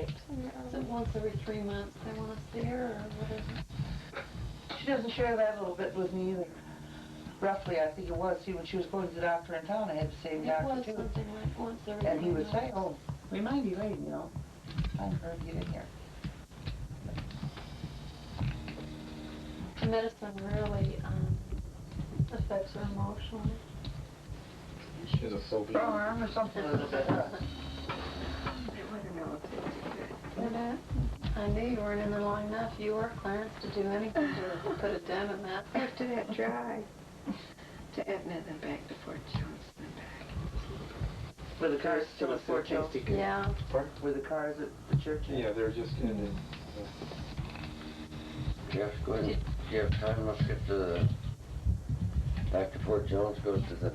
Is it once every 3 months they want to see her, or what is it? She doesn't share that little bit with me either. Roughly, I think it was. See, when she was going to the doctor in town, I had the same doctor, too. It was something like once every 3 months. And he would say, oh, remind you, Ray, you know, time for her to get in here. The medicine really affects her emotionally. She has a phobia. Arm or something a little bit. I knew you weren't in there long enough. You or Clarence to do anything to put a dent in that. After that drive to Etna, then back to Fort Jones, then back. Were the cars still at Fort Jones? Yeah. Were the cars at the church? Yeah, they're just in. Jeff, go ahead. Do you have time? Let's get to the back to Fort Jones. Go to the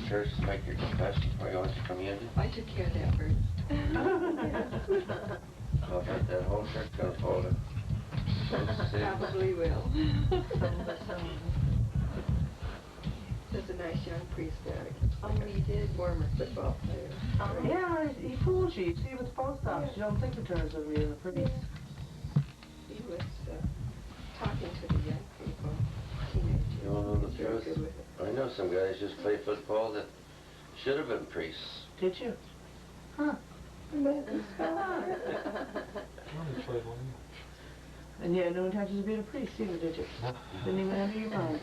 church to make your confession before you want to come in. I took care of that first. I'll bet that whole church gonna hold it. Probably will. There's a nice young priest there. Oh, he did. Former football player. Yeah, he fooled you. You see, with the post office, you don't think the turns would be in the priest. He was talking to the young people, teenagers. You wanna know the truth? I know some guys just play football that should have been priests. Did you? Huh. And you had no intention of being a priest either, did you? Didn't even enter your mind.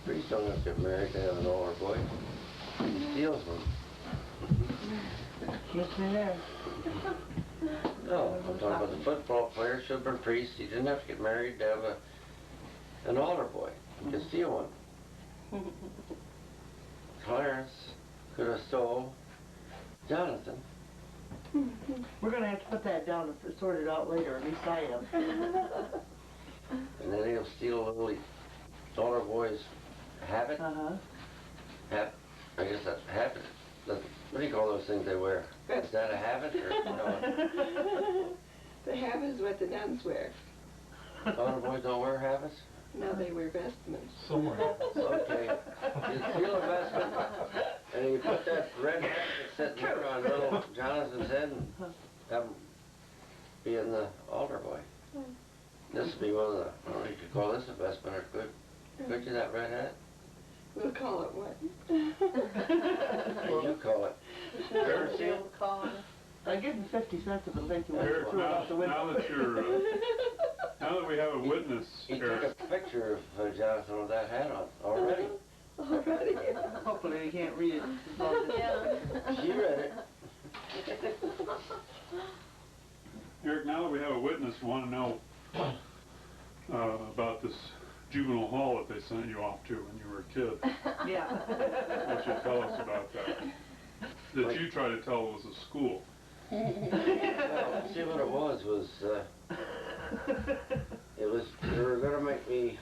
Priests don't have to get married to have an older boy. He steals one. Gets me there. No, I'm talking about the football player should have been priest. He didn't have to get married to have an older boy. He could steal one. Clarence could have stole Jonathan. We're going to have to put that down and sort it out later, at least I am. And then he'll steal a little older boy's habit. I guess that's habit. What do you call those things they wear? Is that a habit or no? The habit is what the nuns wear. Older boys don't wear habits? No, they wear vestments. Somewhere. Okay. You steal a vestment, and you put that red hat that's sitting there on little Jonathan's head and have him be in the altar boy. This would be one of the, I don't know, you could call this a vestment or could you, that red hat? We'll call it what? What do you call it? Sure, we'll call it. I give him 50 cents if it'll take you Eric, now that you're, now that we have a witness, He Eric. took a picture of Jonathan with that hat on already. Already? Hopefully he can't read it. Yeah. She read it. Eric, now that we have a witness, want to know about this juvenile hall that they sent you off to when you were a kid. Yeah. What you tell us about that? That you try to tell was a school. Well, see what it was, they were going to make me,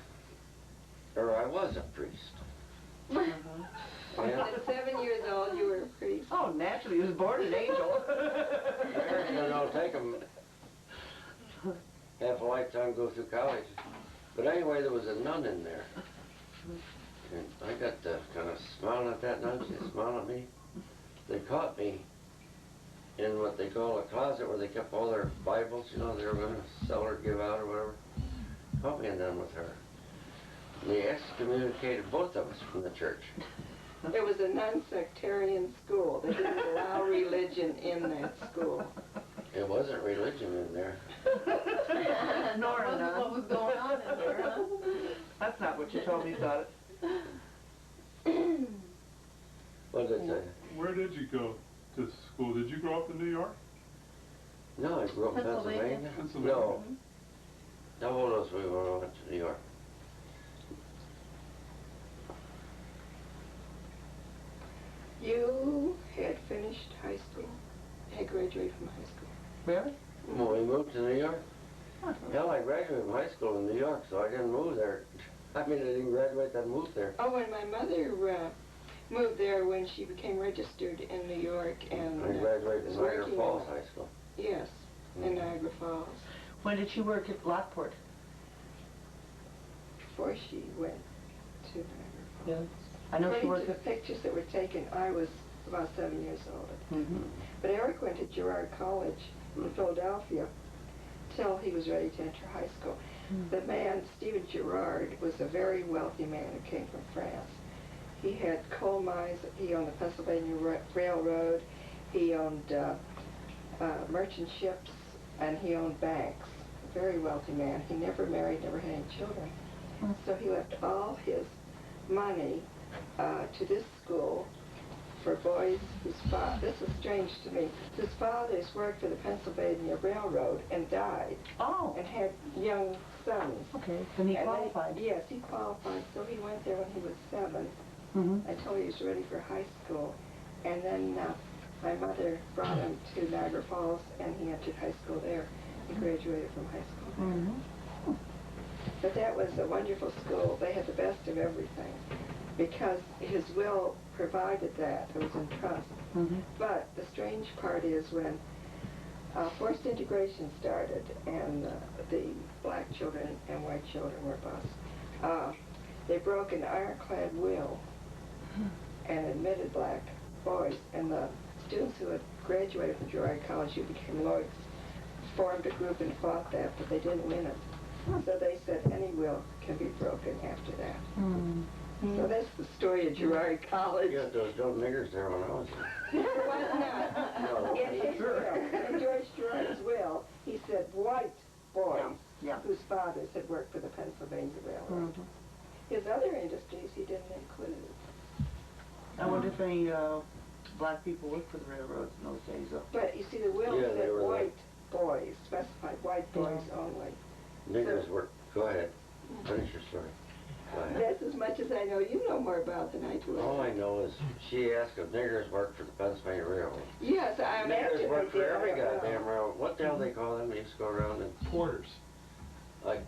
or I was a priest. Yeah. At 7 years old, you were a priest. Oh, naturally, he was born an angel. It'll take them half a lifetime to go through college. But anyway, there was a nun in there. And I got kind of smiling at that nun, she smiled at me. They caught me in what they call a closet where they kept all their Bibles, you know, they were going to sell or give out or whatever. Caught me in there with her. And they excommunicated both of us from the church. It was a non-sectarian school. They didn't allow religion in that school. It wasn't religion in there. Nor That wasn't what was going on in there, huh? That's not what you told me about it. What did I say? Where did you go to school? Did you grow up in New York? No, I grew up in Pennsylvania. Pennsylvania. No. How old was we when we went to New York? You had finished high school. Had graduated from high school. Really? When we moved to New York? Hell, I graduated from high school in New York, so I didn't move there. I mean, I didn't graduate, I moved there. Oh, and my mother moved there when she became registered in New York and I graduated was from Niagara working Falls High School. Yes, in Niagara Falls. When did she work at Lockport? Before she went to Niagara Falls. Yeah. I know she According worked to the at... pictures that were taken, I was about 7 years old. Mm-hmm. But Eric went to Girard College in Philadelphia till he was ready to enter high school. The man, Stephen Girard, was a very wealthy man who came from France. He had coal mines, he owned the Pennsylvania Railroad, he owned merchant ships, and he owned banks. A very wealthy man. He never married, never had any children. So he left all his money to this school for boys whose father, this is strange to me, his fathers worked for the Pennsylvania Railroad and died. Oh. And had young sons. Okay, then he And qualified. Yes, he qualified. So he went there when he was 7 until he was ready for high school. And then my mother brought him to Niagara Falls, and he entered high school there. He graduated from high school there. But that was a wonderful school. They had the best of everything because his will provided that. It was in trust. But the strange part is when forced integration started and the black children and white children were bused, they broke an ironclad will and admitted black boys. And the students who had graduated from Girard College who became lawyers formed a group and fought that, but they didn't win it. So they said any will can be broken after that. So that's the story of Girard College. You had those dumb niggers there when I was there. There was not. No. In his will, in George Girard's will, he said white boys whose fathers had worked for the Pennsylvania Railroad. His other industries he didn't include. I wonder if any black people worked for the railroads in those days. But you see, the will Yeah, they said were white boys, specified white boys only. Niggers were, go ahead, finish your story. Go ahead. That's as much as I know. You know more about than I do. All I know is she asked if niggers worked for the Pennsylvania Railroad. Yes, I imagine Niggers work they for did. every I don't know. goddamn railroad. What the hell they call them? They used to go around and, Porters. well,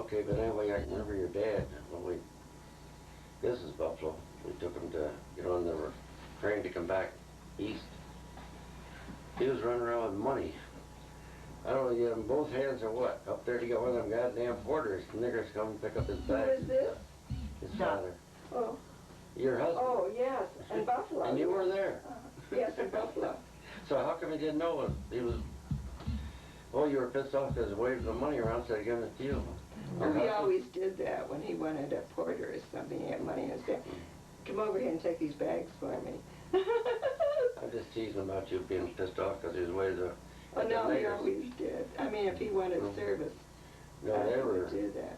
okay, but anyway, I remember your dad, when this is Buffalo, we took him to get on the train to come back east. He was running around with money. I don't know, you had him both hands or what? Up there to get one of them goddamn porters. Niggers come and pick up his Who bags. is this? His father. Oh, Your husband. oh yes, in Buffalo. And you were there. Yes, in Buffalo. So how come he didn't know it? He was, oh, you were pissed off because he waved the money around instead of giving it to you. Oh, he always did that when he wanted a porter or something. He had money in his bag. Come over here and take these bags for me. I'm just teasing about you being pissed off because he was waving the... Oh, no, he niggers. always did. I mean, if he wanted service, No, they he were, would do that.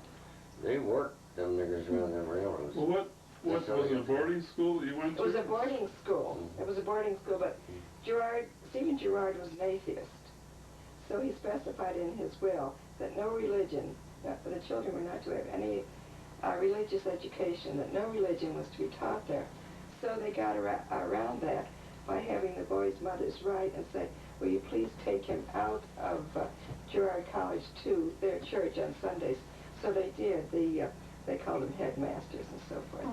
they worked them niggers around them railroads. Well, what was it, a boarding school that you went It to? was a boarding school. It was a boarding school, but Stephen Girard was an atheist. So he specified in his will that no religion, that the children were not to have any religious education, that no religion was to be taught there. So they got around that by having the boys' mothers write and say, will you please take him out of Girard College to their church on Sundays? So they did. They called them headmasters and so forth.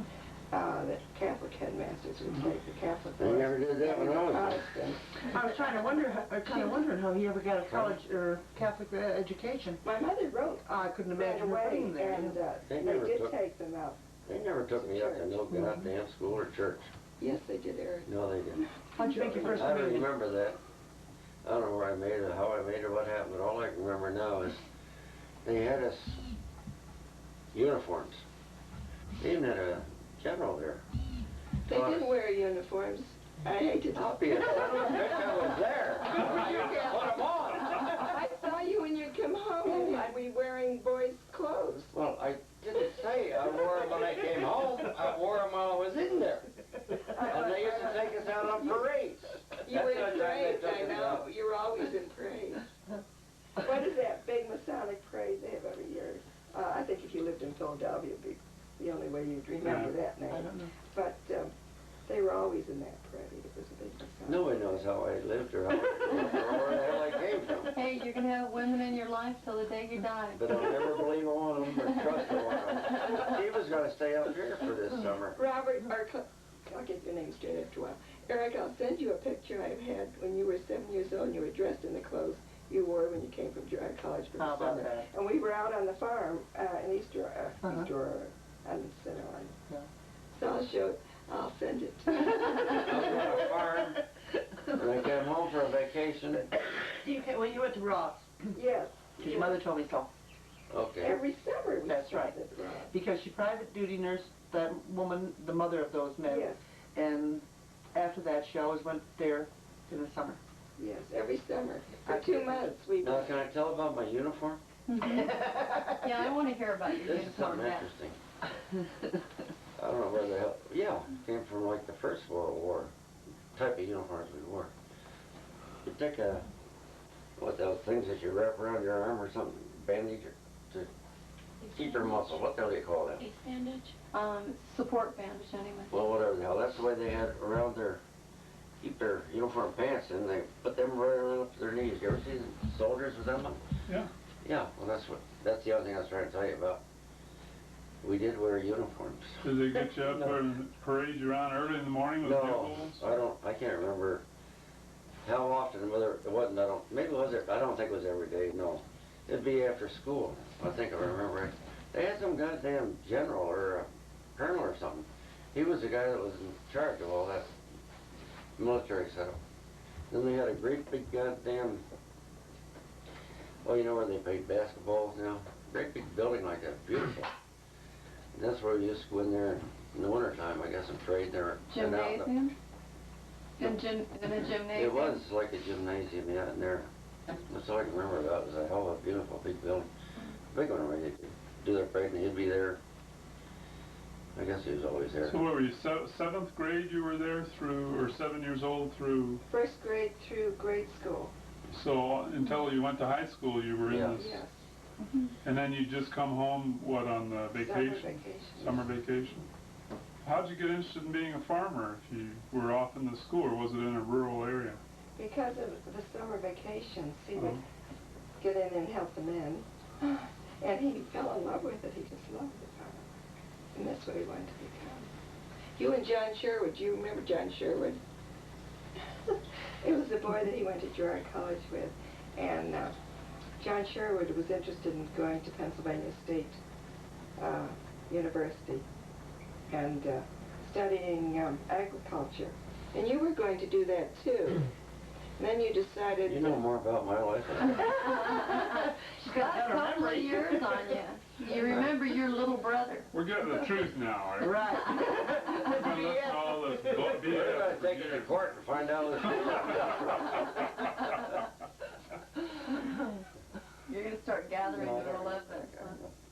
The Catholic headmasters would take the Catholic They boys never did that when I was there. Protestant. I was trying to wonder, wondering how he ever got a college or Catholic education. My mother wrote I couldn't right imagine her away, putting him there. and They they never did took- take them out. They never took me up to no goddamn school or church. Yes, they did, Eric. No, they didn't. How'd you make your first I don't communion? remember that. I don't know where I made it, how I made it, what happened, but all I can remember now is they had us uniforms. They even had a general there. They didn't wear uniforms. I hate to I'll be a son of a bitch, I was there. Yeah. Put 'em on. I saw you when you come home. I'd be wearing boys' clothes. Well, I didn't say I wore them when I came home. I wore them while I was in there. And they used to take us out on parades. You That's were the in time they parade, took I us know. out. You were always in parade. What is that big Masonic parade they have every year? I think if you lived in Philadelphia, it'd be the only way you'd remember that name. I don't know. But they were always in that parade. It was a big Masonic. Nobody knows how I lived or how or where the hell I came from. Hey, you're going to have women in your life till the day you die. But I'll never believe one of them or trust one of them. She was going to stay up here for this summer. Robert, I'll get your name straight after a while. Eric, I'll send you a picture I've had when you were 7 years old and you were dressed in the clothes you wore when you came from Girard College for the How about summer. that? And we were out on the farm in East Aurora, on Center Line. Yeah. So I'll send it to you. I was on a farm When I came home for a vacation, When you went to Ross, Yes. because your mother told me so. okay. Every summer we That's right. stopped at Ross. Because she private duty nursed that woman, the mother of those men. Yes, And after that, she always went there in the summer. yes, every summer. For 2 months we Now, went. can I tell about my uniform? Yeah, I want to hear about your This is uniform something now. interesting. I don't know where the hell, yeah, came from like the First World War, type of uniforms we wore. You take what those things that you wrap around your arm or something, bandage to keep your muscle, what the hell do you call that? Ace bandage? Support bandage anyway. Well, whatever the hell, that's the way they had around keep their uniform pants in, they put them right around up to their knees. You ever see the soldiers with them on? Yeah. Yeah, well that's the other thing I was trying to tell you about. We did wear uniforms. Did they get you up and parade you around early in the morning with No, bugles? I can't remember how often, whether it wasn't, maybe it was, I don't think it was every day, no. It'd be after school, I think I remember right. They had some goddamn general or a colonel or something. He was the guy that was in charge of all that military setup. Then they had a great big goddamn, well, you know where they played basketballs now? Great big building like that, beautiful. And that's where we used to go in there in the wintertime, I guess, and trade there. Gymnasium? In a gymnasium? It was like a gymnasium, yeah, in there. That's all I can remember about it was a hell of a beautiful big building. Big one where they do their parade and he'd be there. I guess he was always there. So what were you, 7th grade you were there through, or 7 years old through? First grade through grade school. So until you went to high school you were Yeah. in this? Yes. And then you just come home, what, on the vacation? Summer vacation. How'd you get interested in being a farmer if you were off in the school, or was it in a rural area? Because of the summer vacations, he would get in and help the men. And he fell in love with it. He just loved the farm. And that's what he wanted to become. You and John Sherwood, do you remember John Sherwood? It was the boy that he went to Girard College with. And John Sherwood was interested in going to Pennsylvania State University and studying agriculture. And you were going to do that too. And then you decided... You know more about my life than I She's got a couple of years on you. You remember your little brother. We're getting the truth now, right? Right. We're gonna listen to all this do. We're going BS. to take it to court and find out the You're going to start gathering the real evidence, huh?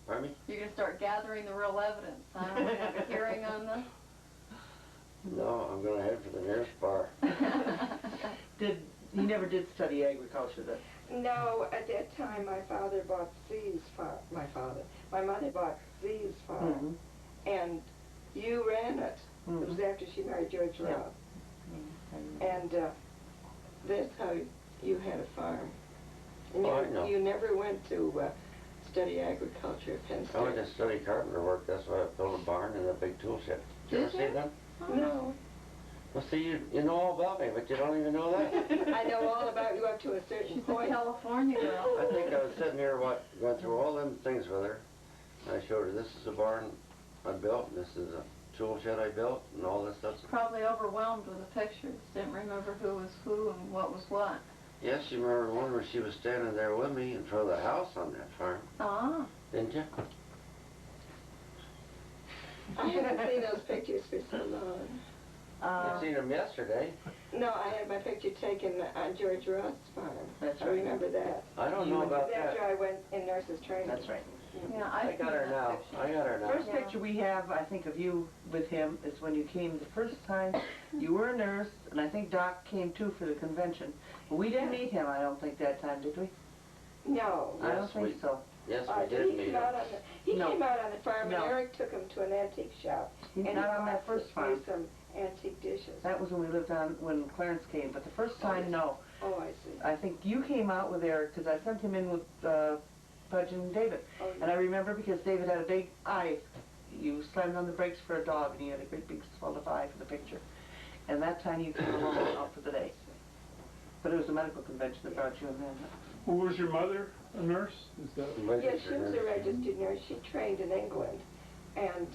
Pardon me? You're going to start gathering the real evidence, huh? We're going to have a hearing on this? No, I'm going to head for the nearest bar. He never did study agriculture then? No, at that time my father bought Z's farm. My mother bought Z's farm. And you ran it. It was after she married George Ross. And that's how you had a farm. And Oh, I know. you never went to study agriculture at Penn State. I went to study carpenter work. That's why I built a barn and a big tool shed. Did you ever see them? No. Well, see, you know all about me, but you don't even know that. I know all about you up to a certain She's a point. California girl. I think I was sitting here, going through all them things with her. And I showed her, this is a barn I built, and this is a tool shed I built, and all this stuff. Probably overwhelmed with the pictures. Didn't remember who was who and what was what. Yes, you remember one where she was standing there with me in front of the house on that farm, Ah. didn't you? I haven't seen those pictures for so long. I seen them yesterday. No, I had my picture taken on George Ross' farm. That's I right. remember that. I don't know about After that. I went in nurse's training. That's right. Yeah, I got her now. I got her now. First picture we have, I think, of you with him is when you came the first time. You were a nurse, and I think Doc came too for the convention. But we didn't meet him, I don't think, that time, did we? No. I don't Yes, think we- so. Yes, Did we he did meet come out him. on the, he No. came out on the farm, No. and Eric took him to an antique shop. He's and not he on that bought first farm. some antique dishes. That was when we lived on, when Clarence came, but the first time, no. Oh, I see. I think you came out with Eric, because I sent him in with Pudge and David. Oh, And I remember because David had a big eye. You slammed on the brakes for a dog, and he had a great big swell of eye for the picture. And that time you came along out for the day. But it was a medical convention that brought you in then. Well, was your mother a nurse? Is that? Yes, she was a registered nurse. She trained in England. And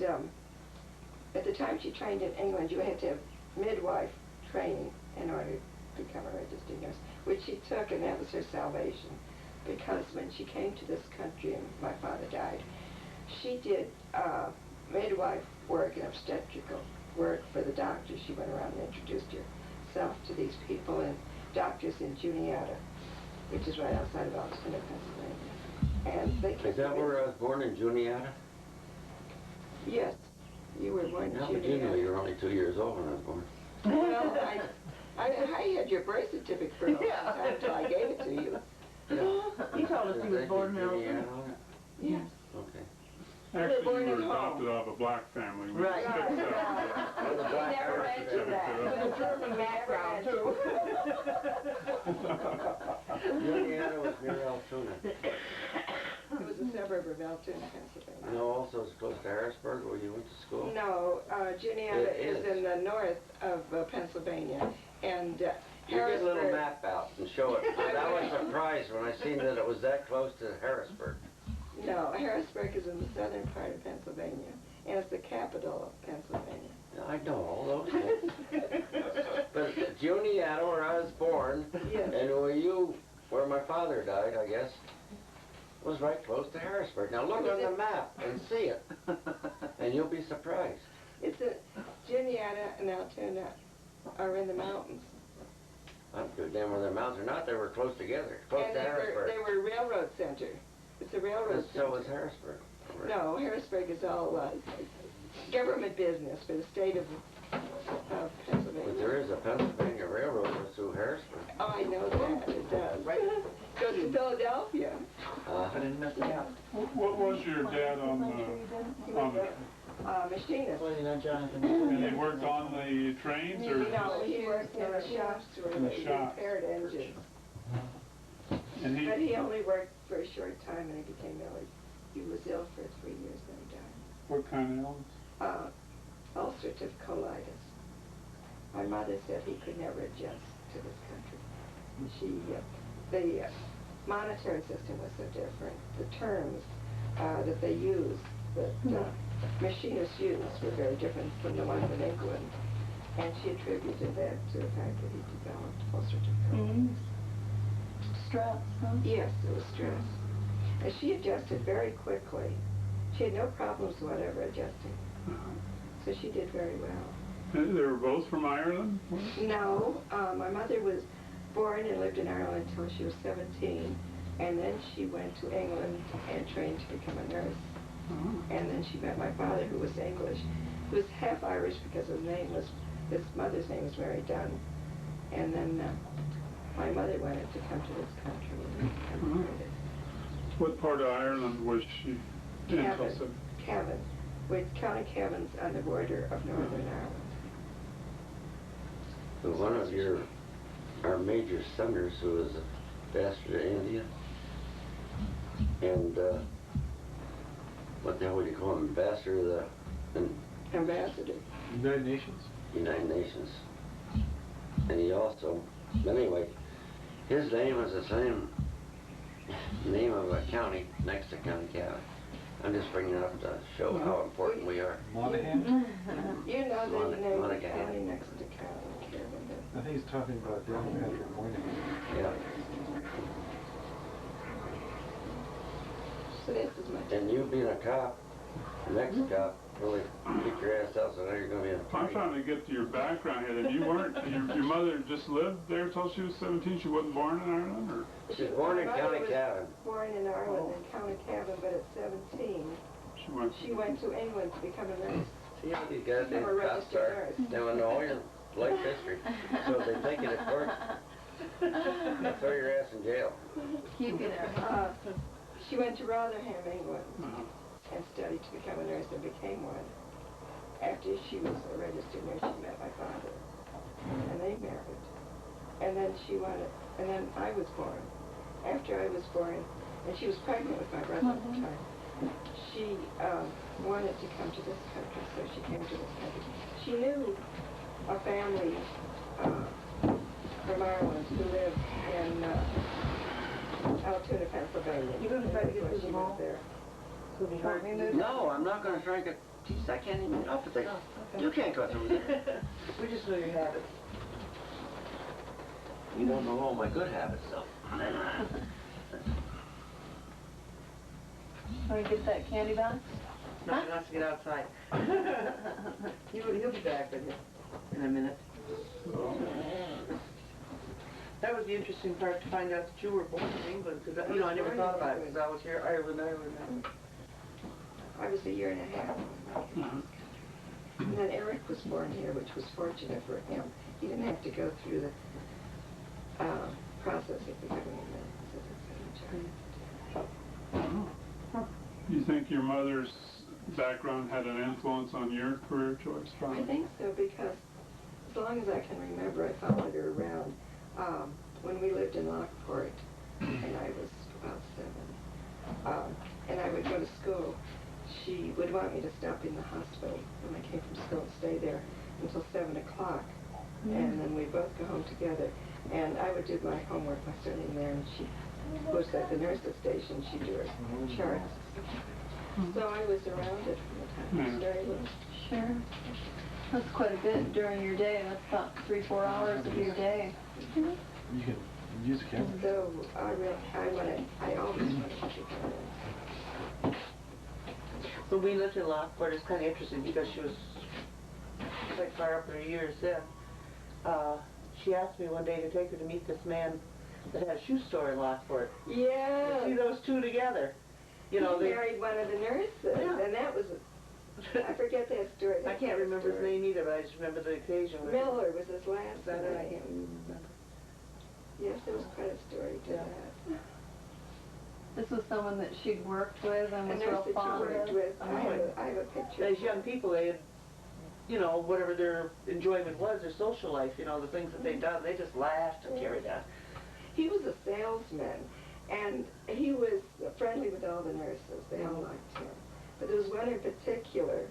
at the time she trained in England, you had to have midwife training in order become a registered nurse, which she took, and that was her salvation. Because when she came to this country and my father died, she did midwife work and obstetrical work for the doctors. She went around and introduced herself to these people and doctors in Juniata, which is right outside of Altoona, Pennsylvania. And they Is that where I was born, in Juniata? Yes, you were born in How would you know? Juniata. You were only 2 years old when I was born. Well, I had your birth certificate for a long time until I gave it to you. He told us he was born in Arizona. Yes. Okay. Actually, born you at were adopted home. out of a black family. We Right. skipped that. Well, the He black never birth mentioned that. certificate. With a German background, too. Juniata was near Altoona. It was a suburb of Altoona, Pennsylvania. You know, also it's close to Harrisburg, where you went to school. No, Juniata It is is. in the north of Pennsylvania, and You get a little Harrisburg. map out and show it. I was surprised when I seen that it was that close to Harrisburg. No, Harrisburg is in the southern part of Pennsylvania, and it's the capital of Pennsylvania. I know all those things. But Juniata, where I was born, Yes. and where my father died, I guess, was right close to Harrisburg. Now look on the map and see it, and you'll be surprised. It's a Juniata and Altoona are in the mountains, I don't give a damn whether they're mountains or not. They were close together, close and to Harrisburg. they were a railroad center. It's a railroad And center. so was Harrisburg. No, Harrisburg is all government business for the state of Pennsylvania. But there is a Pennsylvania Railroad that's through Harrisburg. Oh, I know that. It does. Right. Goes to Philadelphia. I didn't miss it out. What was your dad on the, Machinist. Well, you know, Jonathan. and he worked on the trains or? No, he worked in the shops where In the they shop. repaired engines. And But he only worked for a short time and he became ill. He was ill for 3 years, then he died. what kind of illness? Ulcerative colitis. My mother said he could never adjust to this country. The monetary system was so different. The terms that they used, that machinists used, were very different from the ones in England. And she attributed that to the fact that he developed ulcerative colitis. Stress, huh? Yes, it was stress. And she adjusted very quickly. She had no problems whatever adjusting. So she did very well. They were both from Ireland? No, my mother was born and lived in Ireland until she was 17. And then she went to England and trained to become a nurse. And then she met my father, who was English, who was half Irish because his mother's name was Mary Dunn. And then my mother wanted to come to this country and emigrated. What part of Ireland was she in? Cavan, with County Cavan's on the border of Northern Ireland. One of our major senators, who was a bastard of India, and what the hell would you call him? Ambassador of the Ambassador. United Nations? United Nations. And he also, but anyway, his name was the same name of a county next to County Cavan. I'm just bringing it up to show how important we are. Monahan? You know the name of the Monahan. county next to County Cavan. I think he's talking about Dale Patrick Moynihan. Yeah. So this is my... And you being a cop, an ex-cop, really kick your ass out, so now you're going to be in a I'm party. trying to get to your background here. Then you weren't, your mother just lived there till she was 17? She wasn't born in Ireland, or? She was born in My mother County was Cavan. Born in Ireland in County Cavan, but at 17, she went to England to become a nurse. See how these goddamn I'm a cops registered are? nurse. They want to know all your life history. So if they take you to court, they'll throw your ass in jail. You can, She went to Rotherham, England, and studied to become a nurse and became one. After she was a registered nurse, she met my father, and they married. And then and then I was born. After I was born, and she was pregnant with my brother at the time, she wanted to come to this country, so she came to this country. She knew a family from Ireland who lived in Altoona, Pennsylvania. You gonna try to get That's why through she them went all? there. So we heard me No, I'm not going to drink it. Jeez, I can't even get up with it. You can't go through there. We just know your habits. You don't know all my good habits, though. Want to get that candy box? No, he wants to get outside. He'll be back with you in a minute. That was the interesting part, to find out that you were born in England, because, you know, I never thought about it, because I was here, Ireland. I was a year and a half. And then Eric was born here, which was fortunate for him. He didn't have to go through the process of becoming a citizen. You think your mother's background had an influence on your career choice, I probably? think so, because as long as I can remember, I followed her around. When we lived in Lockport, and I was about 7, and I would go to school, she would want me to stop in the hospital when I came from school and stay there until 7 o'clock. And then we'd both go home together. And I would do my homework by studying there, and she was at the nurse's station. She'd do her charts. So I was around it from the time I was very little. Sure. That's quite a bit during your day. That's about 3-4 hours of your day. You can use a camera. So I always wanted to be part. When we lived in Lockport, it's kind of interesting, because she was like far up in her years then. She asked me one day to take her to meet this man that had a shoe store in Lockport. Yeah. You see those two together? You know, he they married one of the nurses, and that was, I forget that story. I can't remember his name either, but I just remember the occasion. Miller was his last Is that name. right? I can't remember. Yes, there was quite a story to that. This was someone that she'd worked with and was A nurse real that you fond worked of. with. I have a picture. As young people, they had, you know, whatever their enjoyment was, their social life, you know, the things that they'd done, they just laughed and carried on. He was a salesman, and he was friendly with all the nurses. They all liked him. But there was one in particular,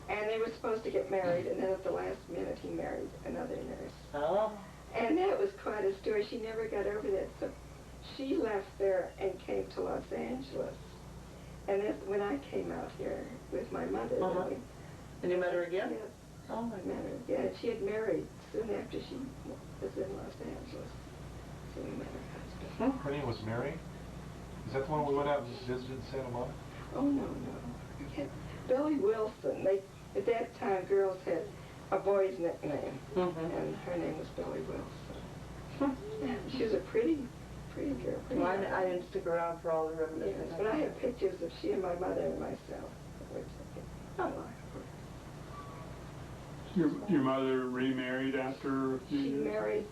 and they were supposed to get married, and then at the last minute he married another nurse. Oh. And that was quite a story. She never got over that. So she left there and came to Los Angeles. And that's when I came out here with my mother. And you met her again? Yes. Oh, my I met her again. And she had married soon after she was in Los Angeles. So we met her husband. Her name was Mary? Is that the one we went out and visited in Santa Monica? Oh, no. Billy Wilson. At that time, girls had a boy's nickname, and her name was Billy Wilson. She was a pretty girl. Well, I didn't stick around for all the reminiscences. Yes, but I have pictures of she and my mother and myself. Your mother remarried after a few She years? married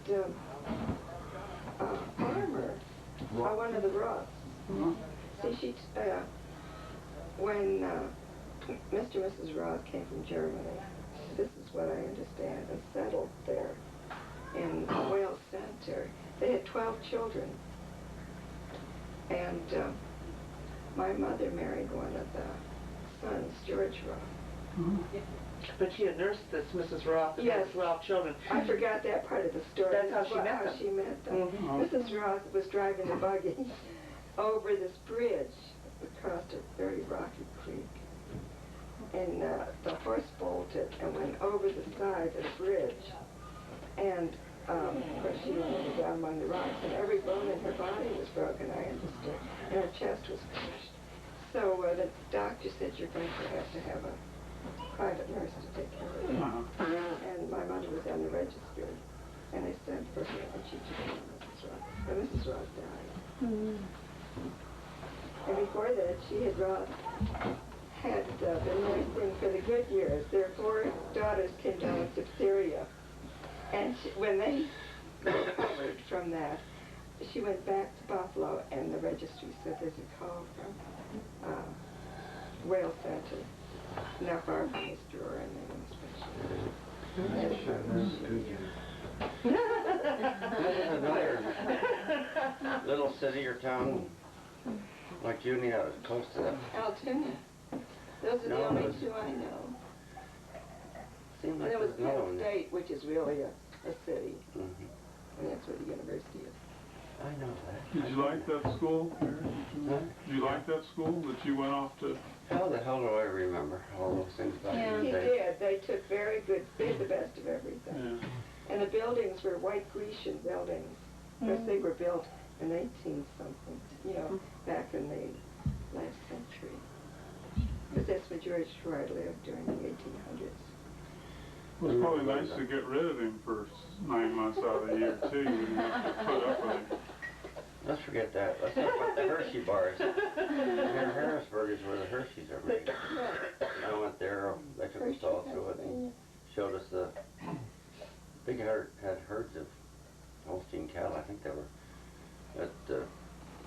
a farmer, one of the Roths. See, when Mr. and Mrs. Roth came from Germany, this is what I understand, and settled there in Wales Center. They had 12 children. And my mother married one of the sons, George Roth. But she had nursed this Mrs. Roth and Yes. had 12 children. I forgot that part of the story. That's how This is she met how them. she met them. Mhm. Mrs. Roth was driving a buggy over this bridge across a very rocky creek. And the horse bolted and went over the side of the bridge. And of course, she landed down among the rocks, and every bone in her body was broken, I understood, and her chest was crushed. So the doctor said, you're going to have a private nurse to take care of you. And my mother was on the registry, and they sent for her, and she took care of Mrs. Roth. And Mrs. Roth died. And before that, she had been nursing for the good years. Their 4 daughters came down with diphtheria. And when they recovered from that, she went back to Buffalo, and the registry said there's a call from Wales Center, not far from this drawer, and they went Another little city or town like Unia, close to that. Altoona. Those are the only 2 I know. Seemed And like there was there's another Penn one. State, which is really a city, Mhm. and that's where the university is. I know that. Did you like that school? Huh? Did you like that school that you went off to? How the hell do I remember all those things back in He the day? did. They took very good, they had the best of everything. Yeah. And the buildings were white Grecian buildings. Because they were built in 18-something, you know, back in the last century. Because that's where George Troy lived during the 1800s. It was probably nice to get rid of him for 9 months out of the year, too. You didn't have to put up with him. Let's forget that. Let's talk about the Hershey bars. In Harrisburg is where the Hershey's are made. I went there, they took us all through it and showed us the big herd, had herds of Holstein cattle. I think they were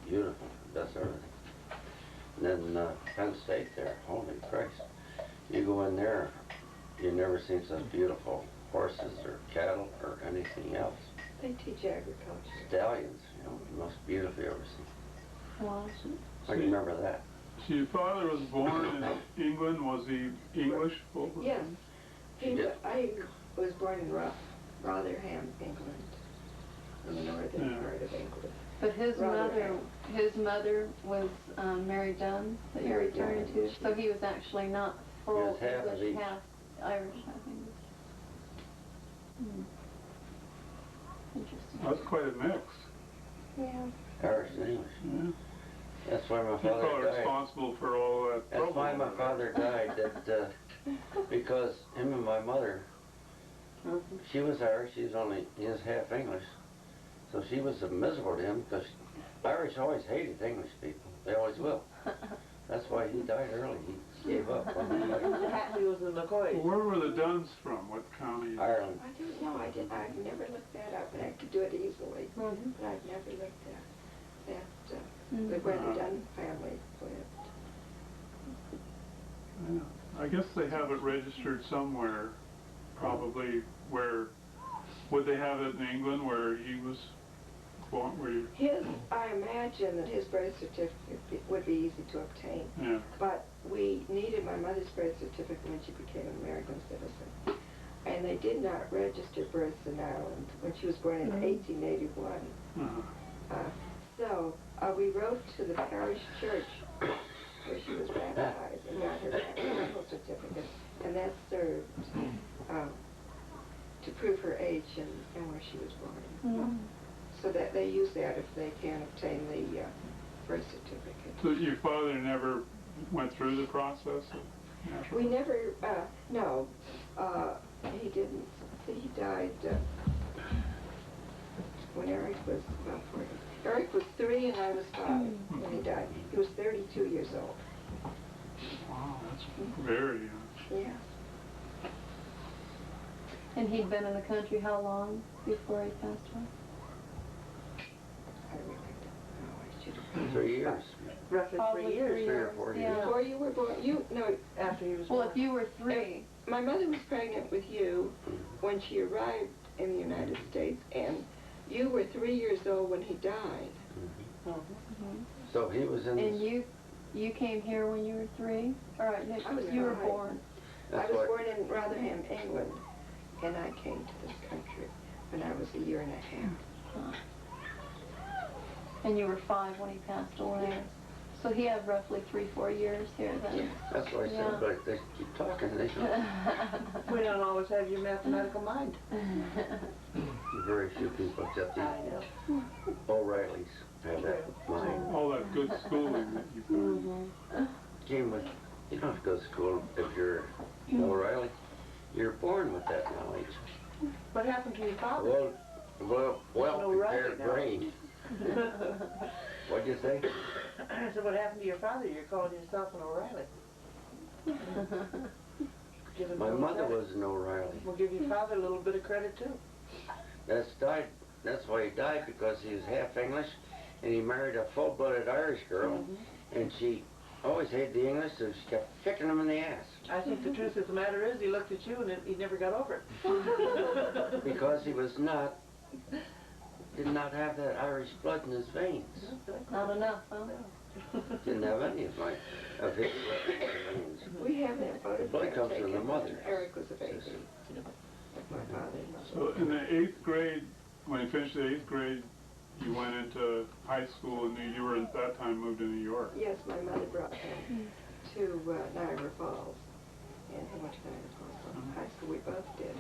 beautiful, that's everything. And then Penn State there, holy Christ. You go in there, you've never seen such beautiful horses or cattle or anything else. They teach agriculture. Stallions, you know, the most beautifully ever seen. Wow. I can remember that. So your father was born in England. Was he English? Yes. Yeah. I was born in Rotherham, England, in the northern part of England. But his mother was Mary Dunn that you're referring to. So he was actually not full half of English, each. half Irish, half English. Interesting. That's quite a mix. Yeah. Irish and English. Yeah. That's why my He's probably father died. responsible for all that That's trouble. why my father died, that, because him and my mother, she was Irish, he was half English. So she was miserable to him, because Irish always hated English people. They always will. That's why he died early. He gave up on the fight. He was in McCoy. Where were the Dunns from? What county? Ireland. I don't know. I've never looked that up, and I could do it easily. But I've never looked at that. Where the Dunn family lived. Yeah. I guess they have it registered somewhere, probably where, would they have it in England where he was born? I imagine that his birth certificate would be easy to obtain. Yeah. But we needed my mother's birth certificate when she became an American citizen. And they did not register births in Ireland when she was born in 1881. So we wrote to the parish church where she was baptized and got her baptismal certificate. And that served to prove her age and where she was born. So that they use that if they can't obtain the birth certificate. So your father never went through the process? We never, no, he didn't. He died when Eric was about 40. Eric was 3 and I was 5 when he died. He was 32 years old. Wow, that's very young. Yeah. And he'd been in the country how long before he passed away? I really don't know. I should have. 3 years. Roughly Probably 3 years. 3 or 4 years. Yeah. Before you were born, no, After he was Well, born. if you were 3, my mother was pregnant with you when she arrived in the United States, and you were 3 years old when he died. So he was in and you came here when you were 3? All right, I was you were 5. born. I was born in Rotherham, England, and I came to this country when I was a year and a half. And you were 5 when he passed away. Yes. So he had roughly 3-4 years here then. That's why I said, but they keep talking. They don't. We don't always have your mathematical mind. Very few people except the O'Reillys have that mind. All that good schooling that you got. Came with, you don't have to go to school if you're O'Reilly. You're born with that knowledge. What happened to your father? Well prepared brain. What'd you say? I said, what happened to your father? You're calling yourself an O'Reilly. Give him My a mother credit. was an O'Reilly. We'll give your father a little bit of credit too. That's why he died, because he was half English, and he married a full-blooded Irish girl, and she always hated the English, so she kept kicking him in the ass. I think the truth of the matter is he looked at you and he never got over it. Because he was did not have that Irish blood in his veins. Not enough, huh? Didn't have any of his veins. We have that photograph blood comes from the taken mother. when Eric was a baby. Like my father and mother. So in the 8th grade, when you finished the 8th grade, you went into high school and you were at that time moved to New York. Yes, my mother brought him to Niagara Falls, and he went to Niagara Falls High School. We both did.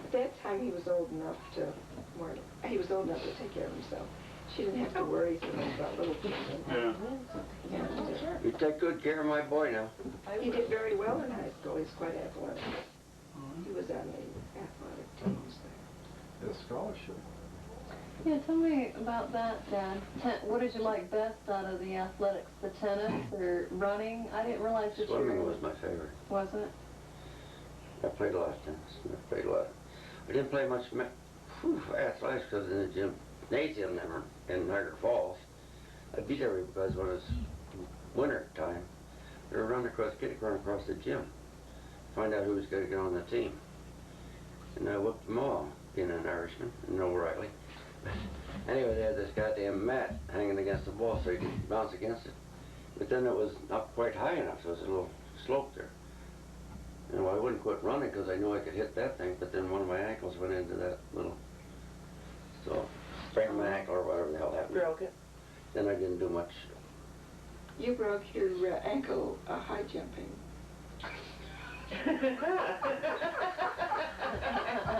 At that time, he was old enough to take care of himself. She didn't have to worry so much about little children. Yeah. And, You take good care of my boy now. he did very well in high school. He's quite athletic. He was on the athletic teams there. A scholarship. Yeah, tell me about that, Dad. What did you like best out of the athletics? The tennis or running? I didn't realize that Swimming was my favorite. Wasn't it? I played a lot of tennis. I played a lot. I didn't play much athletics because in the gymnasium there in Niagara Falls, I'd be there because when it was winter time, they would run across the gym, find out who was going to get on the team. And I whooped them all, being an Irishman, and no Riley. Anyway, they had this goddamn mat hanging against the wall so you could bounce against it. But then it was not quite high enough, so there was a little slope there. And I wouldn't quit running because I knew I could hit that thing, but then one of my ankles went into that little, so sprained my ankle or whatever the hell happened. Broke it. Then I didn't do much. You broke your ankle high jumping.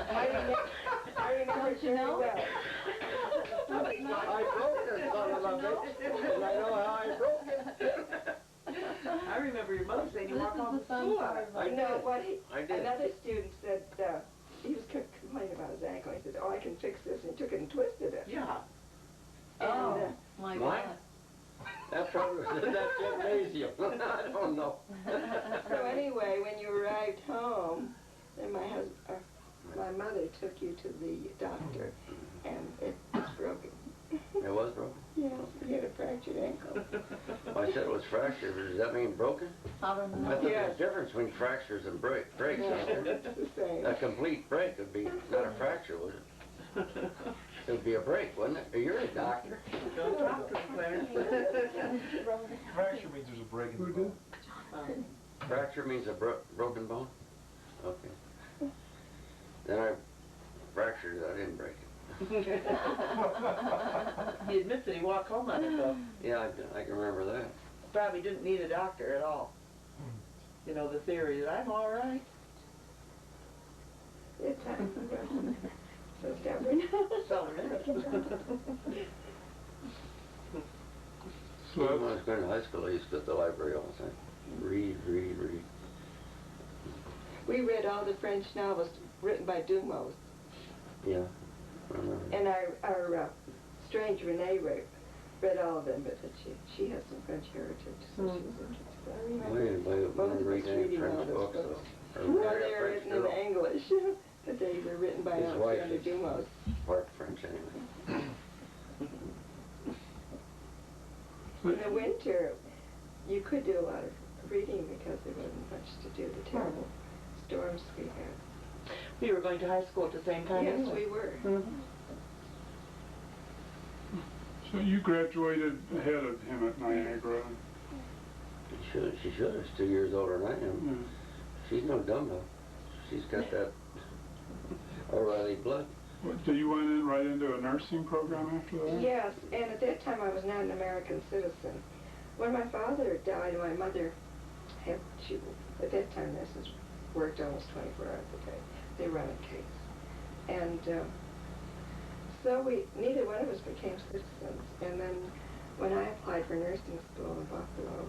I remember Don't you know? very well. I broke this son of a bitch, and I know how I broke it. I remember your mother saying you walk This is home the from fun school. part of I it. did. No, what I did. another student said, he was complaining about his ankle. He said, oh, I can fix this. And he took it and twisted it. Yeah. Oh, And, my Mine? God. That probably was in that gymnasium. I don't know. so anyway, when you arrived home, then my mother took you to the doctor, and it was broken. It was broken? Yeah, you had a fractured ankle. I said it was fractured, but does that mean broken? I don't I know. thought there's a difference between fractures and breaks. No, Out there. it's the same. A complete break would be not a fracture, would it? It would be a break, wouldn't it? You're a doctor. Don't talk to him, Clarence. Fracture means there's a break in the bone. Fracture means a broken bone? Okay. Then I fractured it, I didn't break it. He admits that he walked home on it, though. Yeah, I can remember that. Probably didn't need a doctor at all. You know, the theory that I'm all right. It's time. So stubborn. So Even when I was going to high school, I used to go to the library all the time. Read. We read all the French novels written by Dumas. Yeah, I remember. And our strange Renee read all of them, but that she has some French heritage, so she was interested. I remember Both of us read any reading French French books. books, though. No, they were written in English, but they were written by His wife Alexander is- Dumas. Part French, anyway. In the winter, you could do a lot of reading because there wasn't much to do, the terrible storms we had. We were going to high school at the same time. Yes, anyway. we were. So you graduated ahead of him at Niagara. She should. She's 2 years older than I am. She's no dumb-though. She's got that O'Reilly blood. So you went in right into a nursing program after that? Yes, and at that time I was not an American citizen. When my father died, my mother at that time nurses worked almost 24 hours a day. They run a case. And so neither one of us became citizens. And then when I applied for nursing school in Buffalo,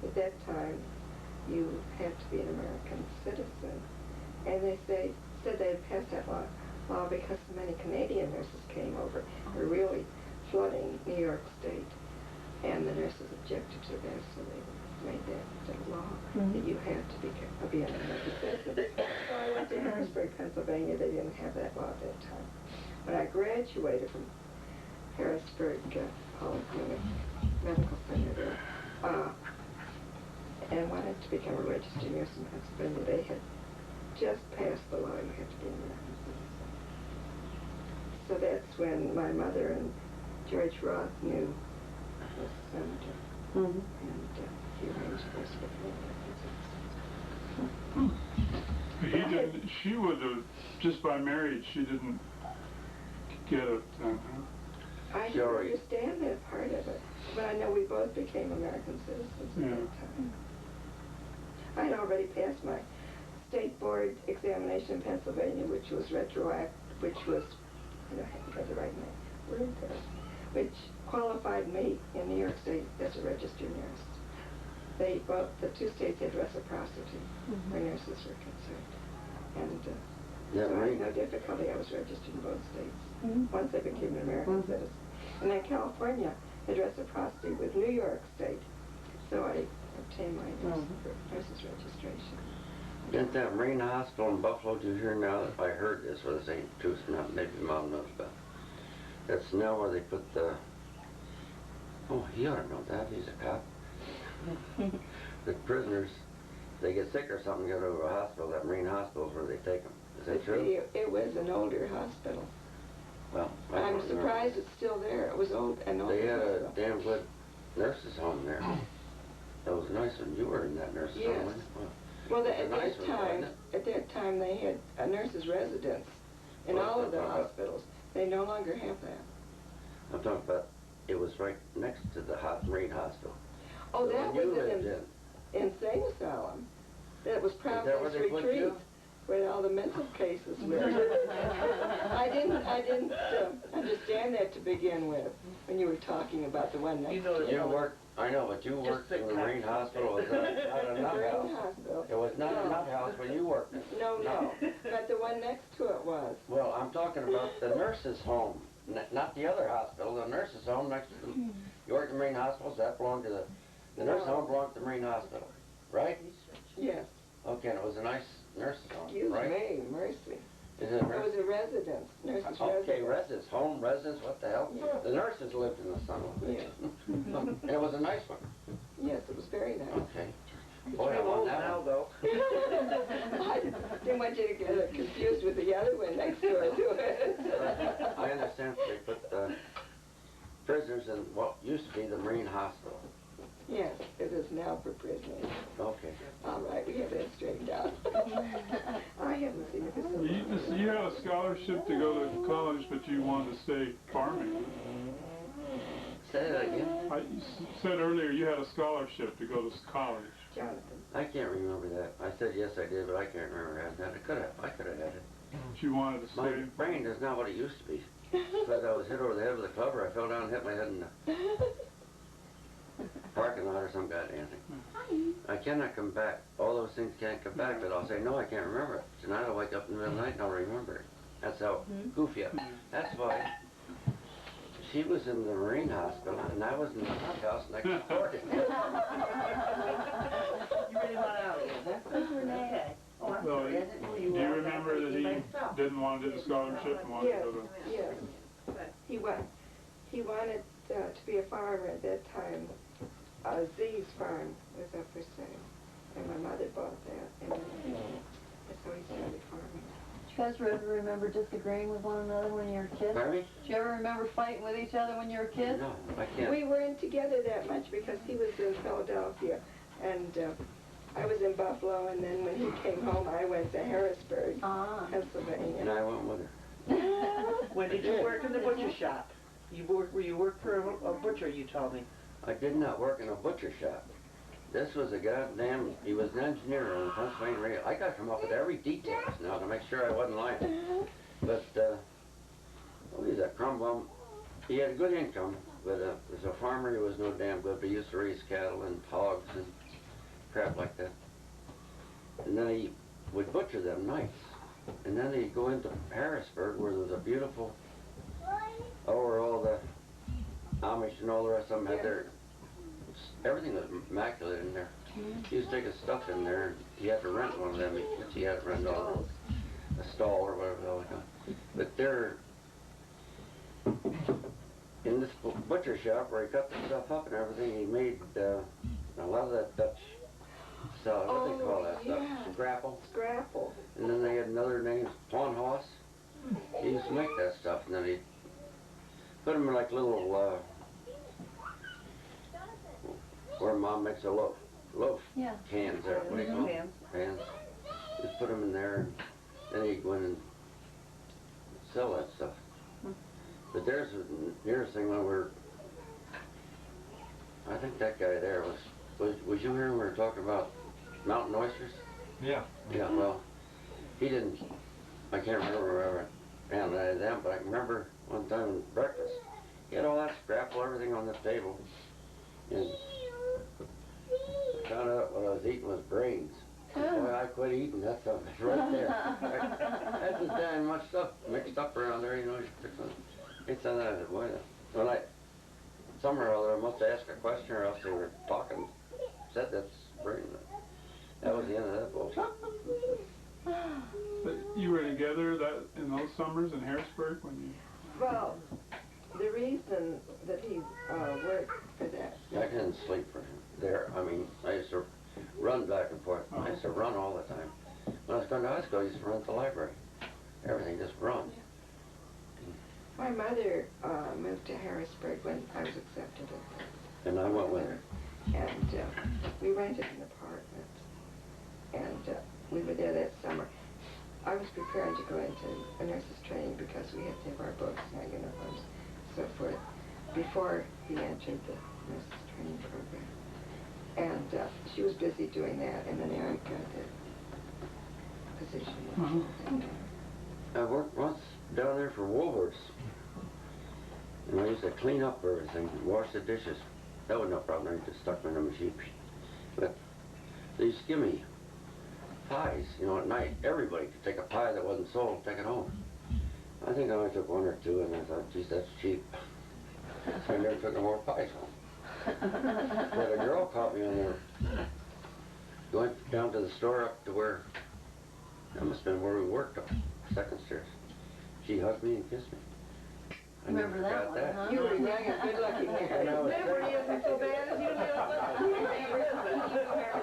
at that time you had to be an American citizen. And they said they had passed that law because so many Canadian nurses came over. They were really flooding New York State. And the nurses objected to that, so they made that law that you had to be an American citizen. So I went to Harrisburg, Pennsylvania. They didn't have that law at that time. When I graduated from Harrisburg Polyclinic Medical Center there, and wanted to become a registered nurse in Pennsylvania, they had just passed the law you had to be an American citizen. So that's when my mother and George Roth knew the senator, and he arranged for us to become American citizens. He didn't, she would have, just by marriage, she didn't get it then, huh? I didn't understand that part of it, but I know we both became American citizens at that time. I had already passed my state board examination in Pennsylvania, which was retroactive, which was, I don't have to get the right name, word there, which qualified me in New York State as a registered nurse. They both, the two states had reciprocity where nurses were concerned. And Yeah, so I right. had no difficulty. I was registered in both states once I became an American citizen. And then California had reciprocity with New York State. So I obtained my nurse's registration. Didn't that Marine Hospital in Buffalo, do you hear now that I heard this, whether this ain't truth or not, maybe Mom knows about it. That's now where they put the, oh, he ought to know that, he's a cop. The prisoners, they get sick or something, go to a hospital, that Marine Hospital is where they take them. Is that true? It was an older hospital. Well, I'm surprised it's still there. It was an older They had a hospital. damn good nurse's home there. That was nice when you were in that nurse's Yes. home, wasn't it? Well, It's a at nice that one, time, wasn't at that time they had a nurse's residence in Well, all of the that's not bad. hospitals. They no longer have that. I'm talking about, it was right next to the Marine Hospital. Oh, The that one was you lived an insane asylum. That was where Providence they put Retreat, you? where all the mental cases were. I didn't understand that to begin with when you were talking about the one next You know to that You it. worked, I know, but you worked sit in the back. Marine Hospital, it was not a nut Marine house. Hospital. It was not a nut house when you worked. No, but the one next to it was. Well, I'm talking about the nurse's home, not the other hospital, the nurse's home next to the, you worked in the Marine Hospitals, that belonged to the nurse's home belonged to the Marine Hospital, right? Yes. Okay, and it was a nice nurse's home, Excuse right? me, mercy. Is it a It nurse? was a residence, nurse's Okay, residence. home residence, what the hell? Yeah. The nurses lived in the sun. Yes. And it was a nice one. Yes, it was very nice. Okay. Boy, I I'm want old that now, one. though. I didn't want you to get confused with the other one next door to it. I understand they put prisoners in what used to be the Marine Hospital. Yes, it is now for prisoners. Okay. All right, we have that straightened out. I haven't seen it for You had a scholarship to go to college, but you wanted to stay farming. Say that again. You said earlier you had a scholarship to go to college. Jonathan. I can't remember that. I said yes I did, but I can't remember having that. I could have had it. But you wanted to My stay. brain is not what it used to be. But I was hit over the head with a clubber. I fell down and hit my head in the parking lot or some goddamn thing. I cannot come back. All those things can't come back, but I'll say, no, I can't remember it. Tonight I'll wake up in the middle of the night and I'll remember it. That's how goofy I am. That's why she was in the Marine Hospital and I was in the hot house next door to her. You really want out of here, huh? Okay. Oh, I'm Well, sorry, I didn't know do you you were remember that he didn't want to do the scholarship and wanted Yes, to go to... yes. He wanted to be a farmer at that time. Z's farm was up for sale, and my mother bought that, and that's how he started farming. Did you guys ever remember disagreeing with one another when you were kids? Pardon me? Did you ever remember fighting with each other when you were kids? No, I can't. We weren't together that much because he was in Philadelphia, and I was in Buffalo, and then when he came home, I went to Harrisburg, Ah. And Pennsylvania. I went with her. When did you work in the butcher shop? Where you worked for a butcher, you told me. I did not work in a butcher shop. This was a goddamn, he was an engineer on the Pennsylvania Rail. I got to come up with every detail now to make sure I wasn't lying. But, oh, he's a crumb bum. He had a good income, but as a farmer he was no damn good. But he used to raise cattle and hogs and crap like that. And then he would butcher them nights. And then he'd go into Harrisburg where there was a beautiful, where all the Amish and all the rest of them had their, everything was immaculate in there. He used to take his stuff in there, and he had to rent one of them, which he had to rent all a stall or whatever the hell they call it. But they're in this butcher shop where he cut the stuff up and everything. He made a lot of that Dutch salad. What do they call that stuff? yeah. Scrapple. Scrapple. And then they had another name, Pawnhoss. He used to make that stuff, and then he'd put them in like little, where Mom makes a loaf Yeah. cans there. What do you call them? Pans. Pans. Just put them in there, and then he'd go in and sell that stuff. But there's the nearest thing when we're, I think that guy there was you here when we were talking about mountain oysters? Yeah. Yeah, well, he didn't, I can't remember whoever handled any of them, but I can remember one time at breakfast, he had all that scrapple, everything on the table, and I found out what I was eating was brains. Boy, I quit eating that stuff, it's right there. That's just damn much stuff mixed up around there, you know, you fix it. It's on that, boy, when I, somewhere or other, I must have asked a question or else they were talking, said that's brain. That was the end of that bullshit. But you were together that in those summers in Harrisburg when you... Well, the reason that he worked for that. I couldn't sleep for him there. I mean, I used to run back and forth. I used to run all the time. When I was going to high school, I used to run at the library. Everything just run. My mother moved to Harrisburg when I was accepted at And I went with her. and we rented an apartment, and we were there that summer. I was preparing to go into a nurse's training because we had to have our books and our uniforms, so forth, before we entered the nurse's training program. And she was busy doing that, and then Eric got the position. I worked once down there for Woolworths. And I used to clean up everything, wash the dishes. That was no problem, I just stuck them in the machine. But they used to give me pies, you know, at night. Everybody could take a pie that wasn't sold, take it home. I think I only took one or two, and I thought, geez, that's cheap. So I never took no more pies home. But a girl caught me on there, going down to the store up to where, that must have been where we worked on, second stairs. She hugged me and kissed me. I Remember never that forgot one, that. huh? You were young and good-looking man. And I was Memory isn't so bad as you remember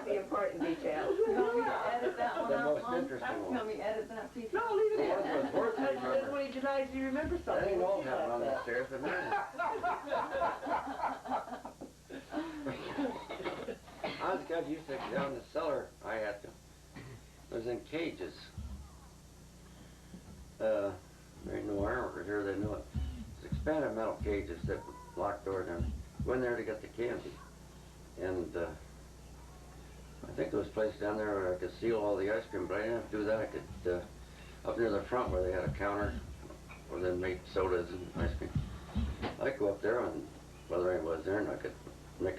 the important details. You want me to edit that one The out, most Mom? interesting You one. want me to edit that piece? No, leave it The in. one that was worth it, That's remember. when he denies you remember That something. ain't all happened on the stairs, but man. I was got used to down the cellar. I had to. It was in cages. There ain't no ironworkers here, they know it. It's expanded metal cages that locked door down. Go in there to get the candy. And I think there was a place down there where I could seal all the ice cream, but I didn't have to do that. I could, up near the front where they had a counter where they made sodas and ice cream. I'd go up there and whether anybody was there and I could make,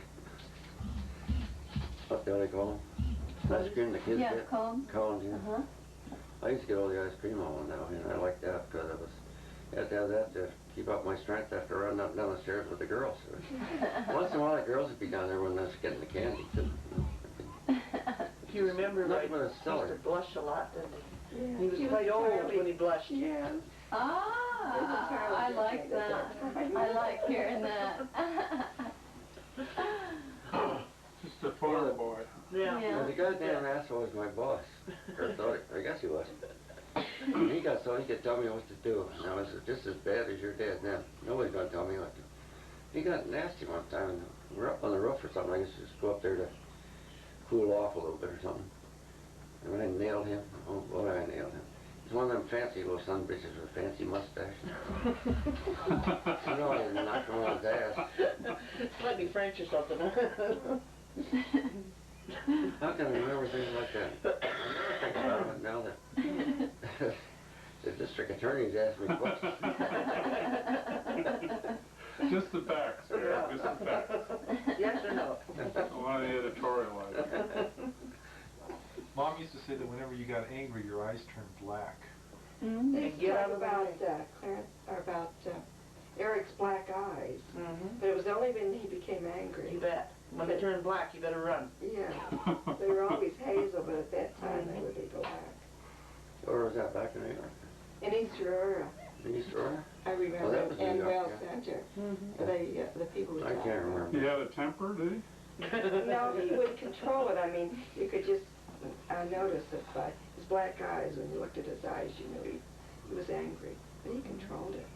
what do they call them? Ice cream the kids Yeah, get? cones. Cones, yeah. Uh-huh. I used to get all the ice cream all now, and I liked that because it was, you had to have that to keep up my strength after running up and down the stairs with the girls. Once in a while the girls would be down there when I was getting the candy too. If you remember Nothing right, but a he cellar. used to blush a lot, didn't he? Yeah. He was quite old when he blushed. Yes. Ah, I like that. I like hearing that. Just a farm boy. Yeah. Well, the goddamn asshole was my boss. Or thought it, I guess he was. And he got so he could tell me what to do. Now it's just as bad as your dad now. Nobody's gonna tell me what to do. He got nasty one time and we were up on the roof or something. I guess just go up there to cool off a little bit or something. And I nailed him. Oh boy, I nailed him. He's one of them fancy little son bitches with a fancy mustache. You know, I knocked him on his ass. Slightly French or something. How can I remember things like that? I never think about it now that the district attorney's asked me questions. Just the facts, Eric, just the facts. Yes or no? I want to editorialize. Mom used to say that whenever you got angry, your eyes turned black. Mm-hmm. They And get out talk of the about way. Clarence, or about Eric's black eyes, Mm-hmm. but it was only when he became You angry. bet. When they turn black, you better run. Yeah, they were always hazel, but at that time they would be black. Where was that, back in New York? In East Aurora, In East Aurora? I remember, that was New and York, Well yeah. Center, Mm-hmm. the people would I talk can't about remember. He had a temper, did he? No, he would control it. I mean, you could just notice it by his black eyes. When you looked at his eyes, you knew he was angry. But he controlled it.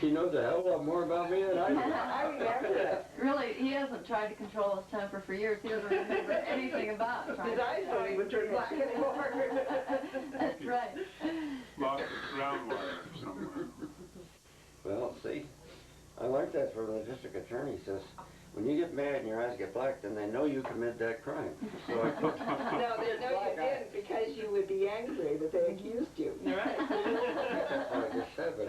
He knows a hell of a lot more about me than I do. I remember it. Really, he hasn't tried to control his temper for years. He doesn't remember anything about trying His eyes don't even turn black anymore. That's right. Lost of groundwater somewhere. Well, see, I learned that from the district attorney. He says, when you get mad and your eyes get black, then they know you committed that crime. So I put, No, they know you didn't because you would be angry that they accused you. Right. that's what I just said, but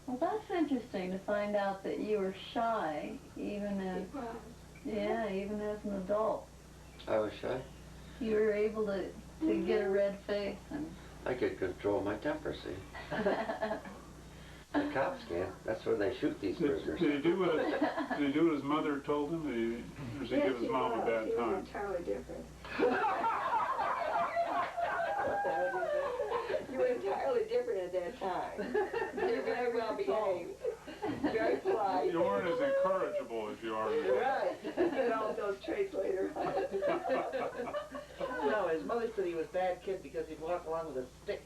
Well, that's interesting to find out that you were shy, even as, yeah, even as an adult. I was shy. You were able to get a red face and... I could control my temper, see. The cops can't. That's where they shoot these prisoners. Did he do what his mother told him? Or did he give his mom a bad He was time? entirely different. You were entirely different at that time. You were very well behaved, very polite. You weren't as incorrigible as you are now. Right. You get all those traits later on. No, his mother said he was a bad kid because he'd walk along with a stick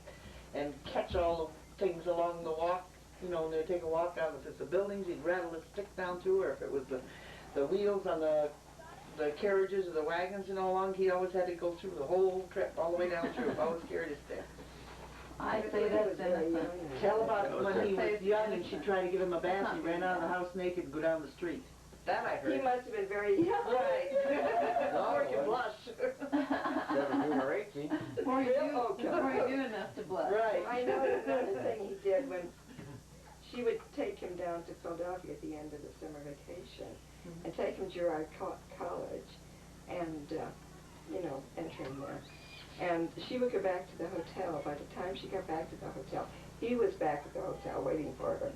and catch all the things along the walk. You know, when they'd take a walk out, if it's the buildings, he'd rattle the stick down through, or if it was the wheels on the carriages or the wagons, you know, along, he always had to go through the whole trip, all the way down through. Always carried a stick. I say that's innocent. Tell about when he was young and she'd try to give him a bath, he ran out of the house naked and go down the street. That I heard. He must have been very young. Right. Before you blush. 17 or 18. Before you do enough to blush. Right. I know another thing he did when she would take him down to Philadelphia at the end of the summer vacation and take him to Girard College and, you know, enter him there. And she would go back to the hotel. By the time she got back to the hotel, he was back at the hotel waiting for her.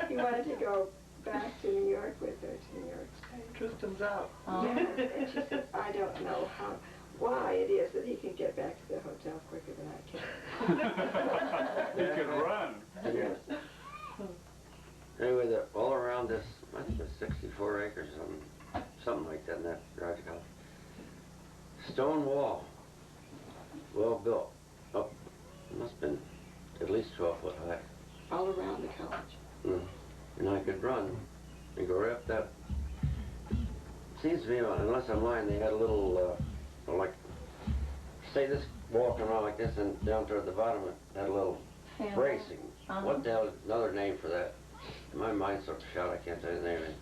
He wanted to go back to New York with her, to New York State. Truth comes out. Yeah, and she said, I don't know why it is that he can get back to the hotel quicker than I can. He could run. Yes. Anyway, all around this, I think it's 64 acres, something like that in that garage house. Stone wall, well built, up, it must have been at least 12 foot high. All around the college. And I could run and go right up that. Seems to me, unless I'm lying, they had a little, like, say this wall coming out like this, and down toward the bottom it had a little bracing. What the hell is another name for that? My mind's so shot I can't tell you the name. It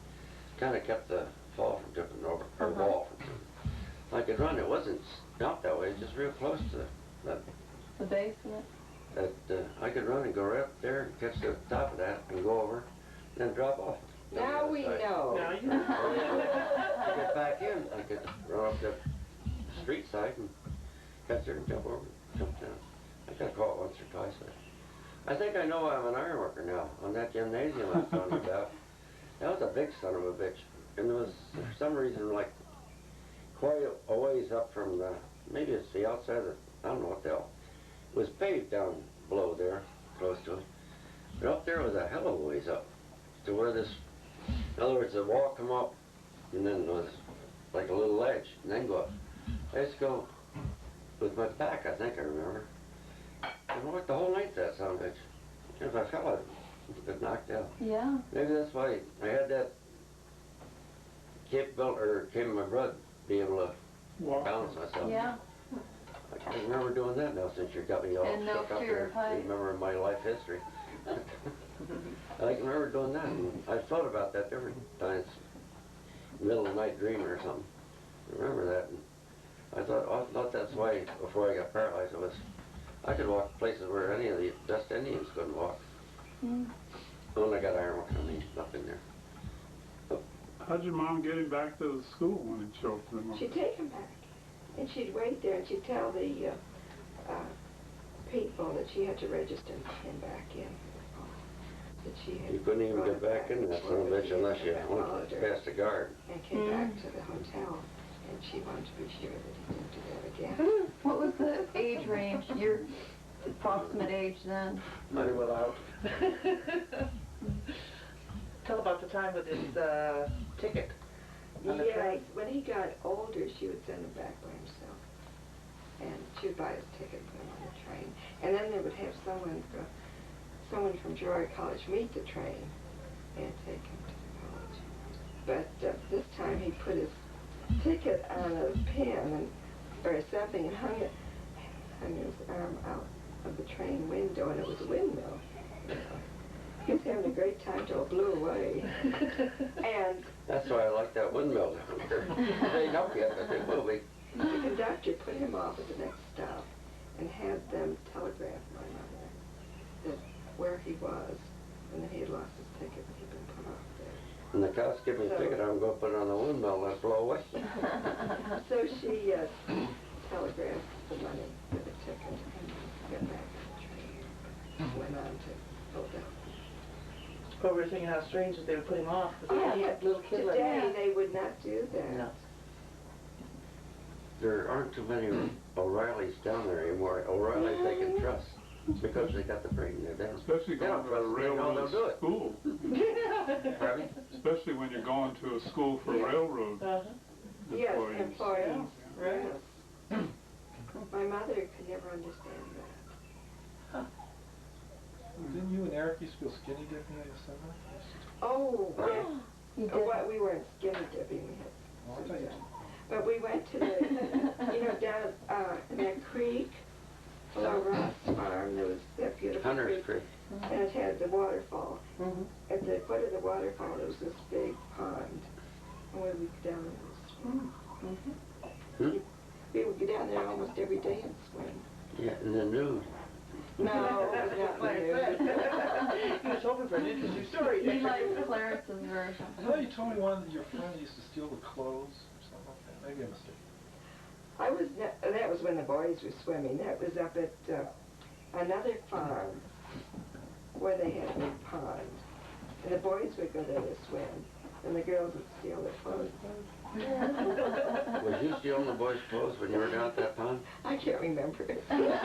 kind of kept the fall from tipping over, or wall from tipping. I could run. It wasn't out that way. It was just real close to that. The basement? That I could run and go right up there and catch the top of that and go over, then drop off. Now we know. Now you know. I get back in. I could run up the street side and catch her and jump over, jump down. I got caught once or twice. I think I know I'm an iron worker now on that gymnasium I was talking about. That was a big son of a bitch. And there was, for some reason, like, quite a ways up from the, maybe it's the outside of the, I don't know what the hell. It was paved down below there, close to it. But up there was a hell of a ways up to where this, in other words, the wall come up and then it was like a little ledge and then go up. I just go with my back, I think I remember. I worked the whole night that son of a bitch. If I fell, I'd get knocked out. Yeah. Maybe that's why I had that capability, or came in my blood, be able to balance myself. Yeah. I can't remember doing that now since you got me all And no shook up fear there. of heights. Remember my life history. I can remember doing that, and I thought about that different times, middle of the night dreaming or something. I remember that, and I thought that's why before I got paralyzed, I could walk places where any of the Dust Indians couldn't walk. When I got ironwork, I mean, up in there. How'd your mom get him back to the school when he showed up in the She'd take him back, and she'd wait there, and she'd tell the people that she had to register him back in. That she had You couldn't even brought get him back in that son of a bitch unless you went past the guard. and came back to the hotel, and she wanted to be sure that he didn't do that again. What was the age range, your approximate age then? Money without. Tell about the time with his ticket on the Yes, train. when he got older, she would send him back by himself. And she would buy his ticket and put him on the train. And then they would have someone from Girard College meet the train and take him to the college. But this time he put his ticket on a pin or something and hung his arm out of the train window, and it was a windmill. He was having a great time till it blew away. And That's why I like that windmill down here. They ain't up yet, but they will be. the conductor put him off at the next stop and had them telegraph my mother that where he was and that he had lost his ticket and he'd been put off there. And the cows give me a ticket, I'm going to put it on the windmill and let it blow away. So she telegraphed the money for the ticket and got back on the train and went on to Philadelphia. But we were thinking how strange that they would put him off. Oh, He had little kids like today that. they would not do that. No. There aren't too many O'Reillys down there anymore. O'Reillys they can trust because they got the brain in their down. Especially They going don't to a trust me, no, they'll do railroad it. school. Pardon me? Especially when you're going to a school for Yeah. railroad Yes, employees. employees. Right. Yes. My mother could never understand that. Didn't you and Eric used to go skinny dipping in the summer? Oh, yes. You did. What, we weren't skinny dipping, we had Oh, I thought you but we went to the, down in that creek, below Ross Farm, there was that beautiful Hunter's Creek. and it had the waterfall. Mm-hmm. At the foot of the waterfall, there was this big pond, and we would go down there and swim. Hmm? We would go down there almost every day and swim. Yeah, and the nude. No, it was not Like I said. He was hoping for an interesting story. He likes Clarence's version. I thought you told me one of your friends used to steal the clothes or something like that. Maybe I'm mistaken. That was when the boys were swimming. That was up at another farm where they had a big pond. And the boys would go there to swim, and the girls would steal their clothes. Was you stealing the boys' clothes when you were down at that pond? I can't remember it. That's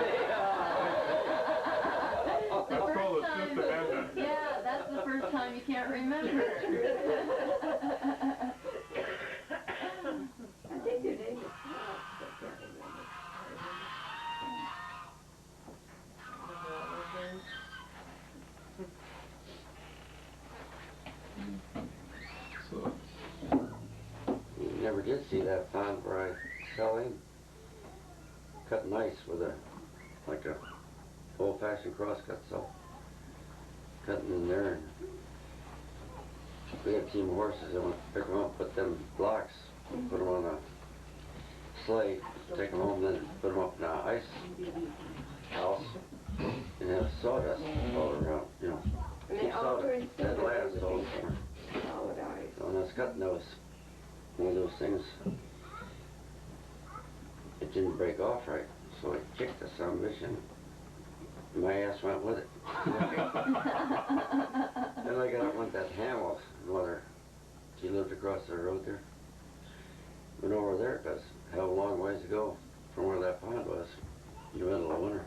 called a Fifth Amendment. Yeah, that's the first time you can't remember. I think their name was Fox, I can't remember. So, You never did see that pond where I fell in. Cut nice with like a old-fashioned crosscut saw. Cutting in there, and we had a team of horses. I went to pick them up, put them blocks, put them on a sleigh, take them home, then put them up in an ice house, and have sawdust all around, you know. And they Keep all sawdust. turned That silver. lasts They all would summer. be solid ice. So when I was cutting those, one of those things, it didn't break off right, so I kicked the son of a bitch and my ass went with it. Then I got up and went to that Hamill's mother. She lived across the road there. Went over there because hell a long ways to go from where that pond was in the middle of winter.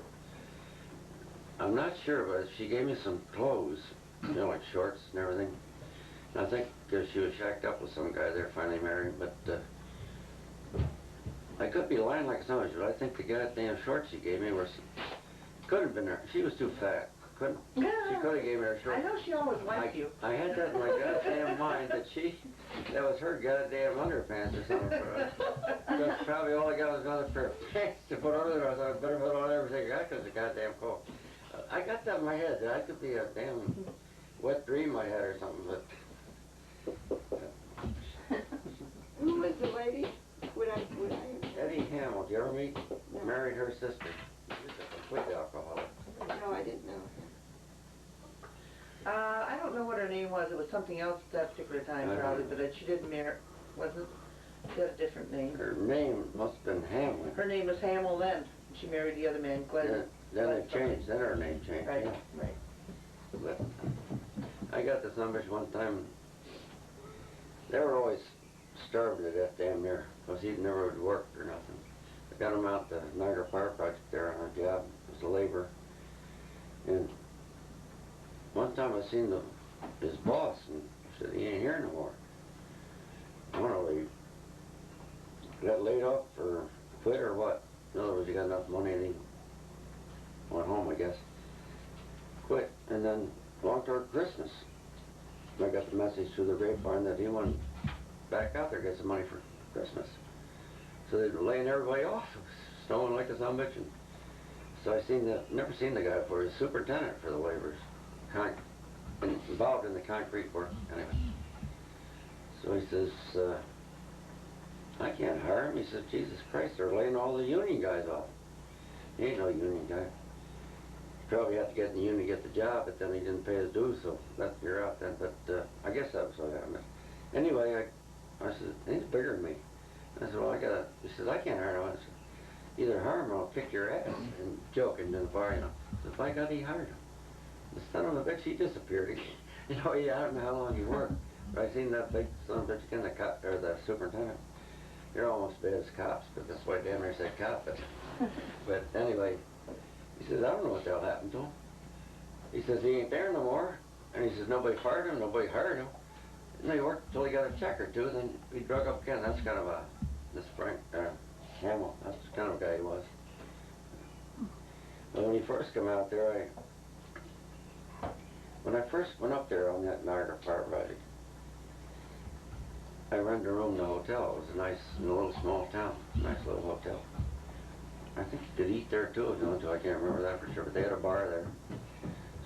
I'm not sure, but she gave me some clothes, you know, like shorts and everything. And I think because she was shacked up with some guy there, finally married, but I could be lying like so much, but I think the goddamn shorts she gave me were, couldn't have been her. She was too fat. Couldn't. She could have gave me her shorts. I know she always liked you. I had that in my goddamn mind that that was her goddamn underpants or something. That's probably all I got was another pair of pants to put on there. I thought I better put on everything I got because it's goddamn cold. I got that in my head that I could be a damn wet dream I had or something, but. Who was the lady? Would I? Eddie Hamill, did you ever meet? No. Married her sister. She's a complete alcoholic. No, I didn't know her. I don't know what her name was. It was something else at that particular time, I probably, don't but she didn't marry, wasn't, she had a different name. Her name must have been Hamlin. Her name was Hamill then. She married the other man, Glenn. Then it changed, then her name changed. Right, Yeah. right. But I got this numbers one time. They were always starving to death damn near, because he never would work or nothing. I got him out the Niagara Fire Project there on our job as a laborer. And one time I seen his boss, and he said, he ain't here no more. I don't know, he got laid off or quit or what. In other words, he got enough money and he went home, I guess. Quit, and then long toward Christmas, I got the message through the grapevine that he wanted back out there, get some money for Christmas. So they were laying everybody off. It was snowing like a son of a bitch. And So I never seen the guy before. He's superintendent for the laborers, involved in the concrete work, anyway. So he says, I can't hire him. He says, Jesus Christ, they're laying all the union guys off. He ain't no union guy. He probably had to get in the union to get the job, but then he didn't pay his dues, so you're out then. But I guess that was what happened. Anyway, I said, he's bigger than me. I said, well, he says, I can't hire him. I said, either hire him or I'll kick your ass. And joking in the bar, you know. So by God, he hired him. The son of a bitch, he disappeared again. You know, I don't know how long he worked. But I seen that big son of a bitch again, the superintendent. You're almost as bad as cops, but that's why damn near said cop. But anyway, he says, I don't know what the hell happened to him. He says, he ain't there no more. And he says, nobody fired him, nobody hired him. And he worked until he got a check or two, then he drug up again. That's kind of this Frank Hamill, that's the kind of guy he was. But when he first came out there, when I first went up there on that Niagara Fire project, I rented a room in the hotel. It was a nice, in a little small town, nice little hotel. I think you could eat there too, you know, I can't remember that for sure, but they had a bar there.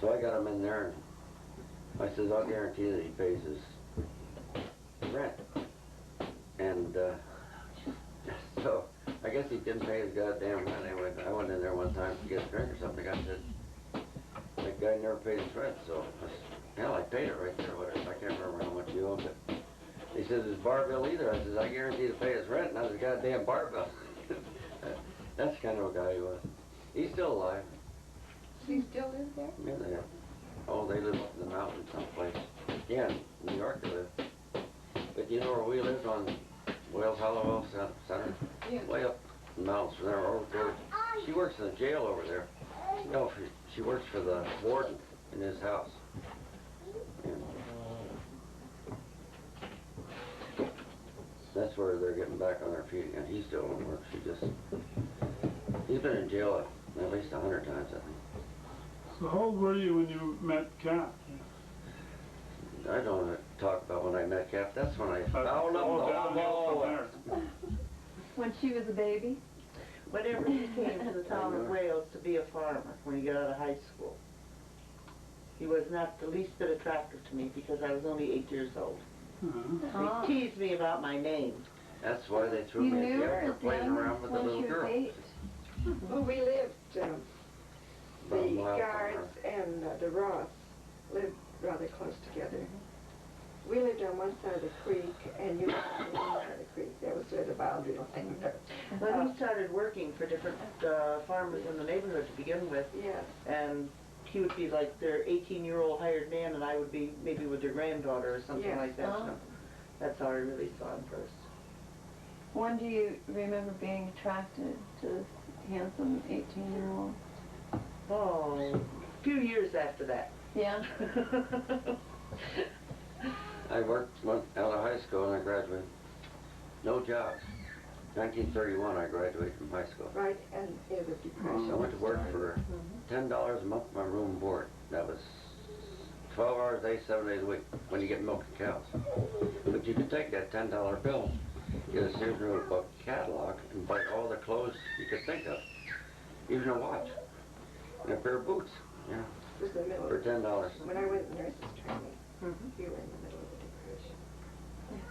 So I got him in there, and I says, I'll guarantee that he pays his rent. And so I guess he didn't pay his goddamn rent anyway. I went in there one time to get a drink or something. I said, that guy never paid his rent, so I said, hell, I paid it right there, whatever. I can't remember how much he owed, but he says, his bar bill either. I says, I guarantee to pay his rent, not his goddamn bar bill. That's kind of a guy he was. He's still alive. Does he still live there? Yeah, they are. Oh, they live up in the mountains someplace. Yeah, in New York they live. But you know where we lived on Wales Hollow Center? Yeah. Way up in the mountains from there over there. She works in the jail over there. No, she works for the warden in his house. And that's where they're getting back on their feet again. He still don't work. He's been in jail at least 100 times, I think. So how old were you when you met Kat? I don't want to talk about when I met Cap. That's when I Oh, no. When she was a baby? Whenever he came to the town of Wales to be a farmer, when he got out of high school, he was not the least bit attractive to me because I was only 8 years old. They teased me about my name. That's why they threw You me in knew jail her for as playing young around with the when little she was girl. 8? Well, we lived, About a the mile from guards and the Ross lived rather close together. We lived on one side of the creek, and you lived on the other side of the creek. That was where the boundary line was. When he started working for different farmers in the neighborhood to begin with, Yes. and he would be like their 18-year-old hired man, and I would be maybe with their granddaughter or something Yes. like that. Oh. So that's how I really saw him first. When do you remember being attracted to this handsome 18-year-old? Oh, a few years after that. Yeah? I went out of high school and I graduated. No jobs. 1931 I graduated from high school. Right, and it was depression. I went to work for $10 a month my room and board. That was 12 hours a day, 7 days a week, when you get milk and cows. But you could take that $10 bill, get a Sears Roebuck catalog, and buy all the clothes you could think of. Even a watch. And a pair of boots, you know, It was the middle for of $10. When I went nurse's training, we were in the middle of the depression.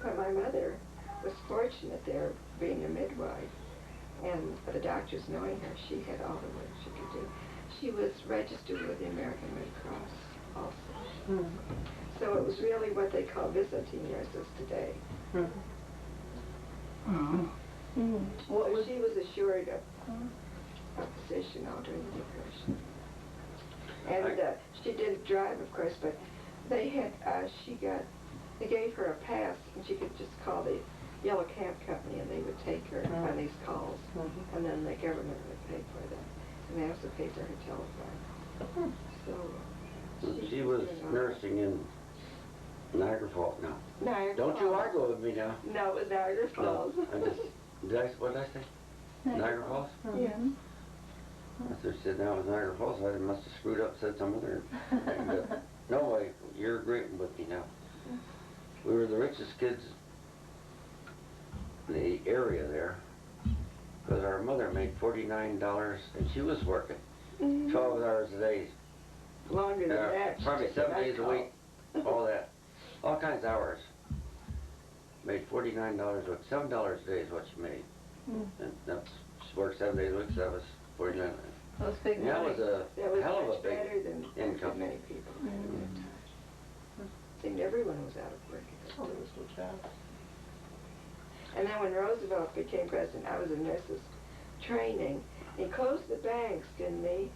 But my mother was fortunate there, being a midwife, and the doctors knowing her, she had all the work she could do. She was registered with the American Red Cross also. So it was really what they call visiting nurses today. What was She was assured of a position all during the depression. And she didn't drive, of course, but they had, they gave her a pass, and she could just call the Yellow Cab Company, and they would take her on these calls, and then the government would pay for them. And they also paid for her telephone. So She was nursing in Niagara Falls now. Niagara Don't you Falls. argue with me now. No, it was Niagara Falls. What did I say? Niagara Falls? Yeah. I said now it was Niagara Falls, I must have screwed up, said some other name, but no way, you're agreeing with me now. We were the richest kids in the area there, because our mother made $49, and she was working. 12 hours a day. Longer than that. Probably 7 days a week, all that. All kinds of hours. Made $49 a week. $7 a day is what she made. And that's, she worked 7 days a week, so that was 49. That was big And that money. was a That was hell of a much big better than income. many people had at that time. Seemed everyone was out of work at that Oh, time. it was so sad. And then when Roosevelt became president, I was in nurses training. He closed the banks, didn't he,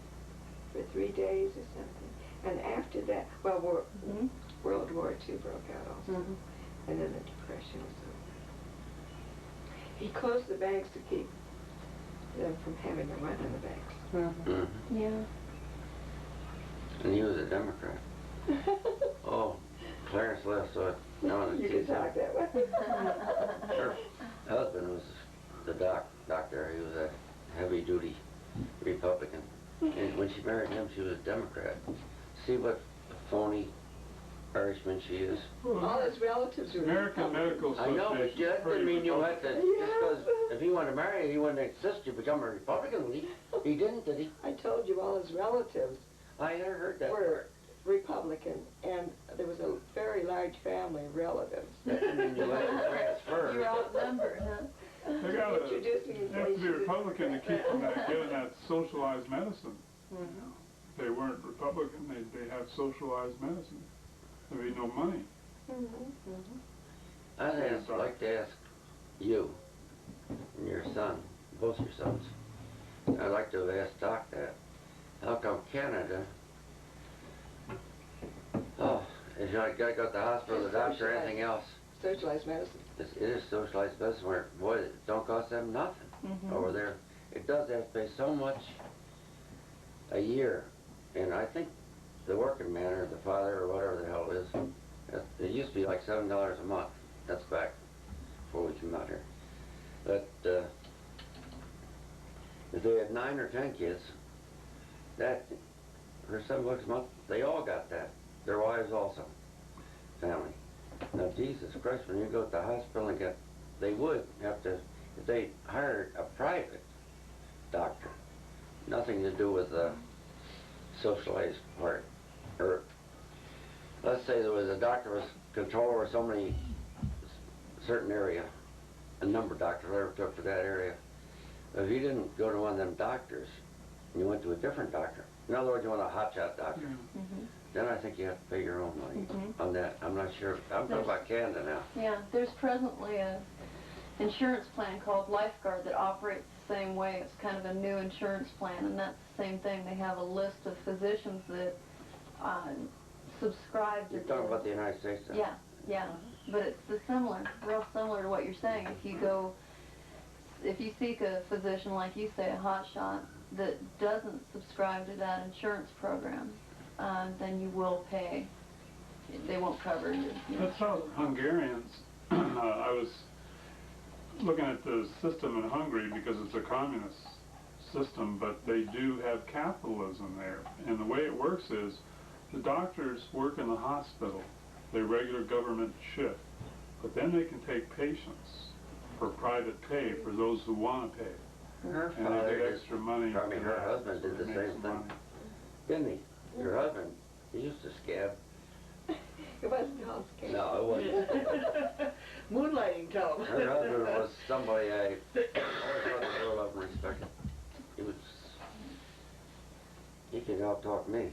for 3 days or something. And after that, well, World War II broke out also. And then the Depression was over. He closed the banks to keep them from having to run in the banks. Yeah. And he was a Democrat. Oh, Clarence left, so now You can talk that way. her husband was the doctor. He was a heavy-duty Republican. And when she married him, she was a Democrat. See what a phony Irishman she is. All his relatives were American Medical I know, but Association. that didn't mean you had to, just Yes. because if he wanted to marry you, he wouldn't insist you become a Republican, would he? He didn't, did he? I told you all his relatives I never heard that were part. Republican, and there was a very large family of relatives. That didn't mean you had to transfer. You're outnumbered, huh? They gotta, Introduced me and they have say to be she was- Republican to keep from getting that socialized medicine. You know, if they weren't Republican, they have socialized medicine. There'd be no money. I'd like to ask you and your son, both your sons, I'd like to have asked Doc that. How come Canada, if you gotta go to the hospital, the doctor, or anything else, Socialized medicine. it is socialized medicine where, boy, it don't cost them nothing over there. It does have to pay so much a year, and I think the working man or the father or whatever the hell it is, it used to be like $7 a month. That's back before we came out here. But if they had 9 or 10 kids, that for $7 a month, they all got that. Their wives also, family. Now, Jesus Christ, when you go to the hospital and they would have to, if they hired a private doctor, nothing to do with the socialized part, or let's say there was a doctor was control over so many certain area, a number of doctors ever took for that area. If you didn't go to one of them doctors, and you went to a different doctor, in other words, you want a hotshot doctor, then I think you have to pay your own money on that. I'm not sure. I'm talking about Canada now. Yeah, there's presently a insurance plan called Lifeguard that operates the same way. It's kind of a new insurance plan, and that's the same thing. They have a list of physicians that subscribe to You're talking about the United States now. Yeah, yeah, but it's real similar to what you're saying. If you seek a physician, like you say, a hotshot, that doesn't subscribe to that insurance program, then you will pay. They won't cover you. That's how Hungarians, I was looking at the system in Hungary because it's a communist system, but they do have capitalism there. And the way it works is the doctors work in the hospital, they regular government shift, but then they can take patients for private pay for those who want to pay. Her And they father get did, extra money. I mean, for her that, husband so did they the make same some thing. money. Didn't he? Your husband, he used to scab. It wasn't called scam. No, it wasn't. Moonlighting, tell 'em. Her husband was somebody I always thought the world of and respected. He could out-talk me.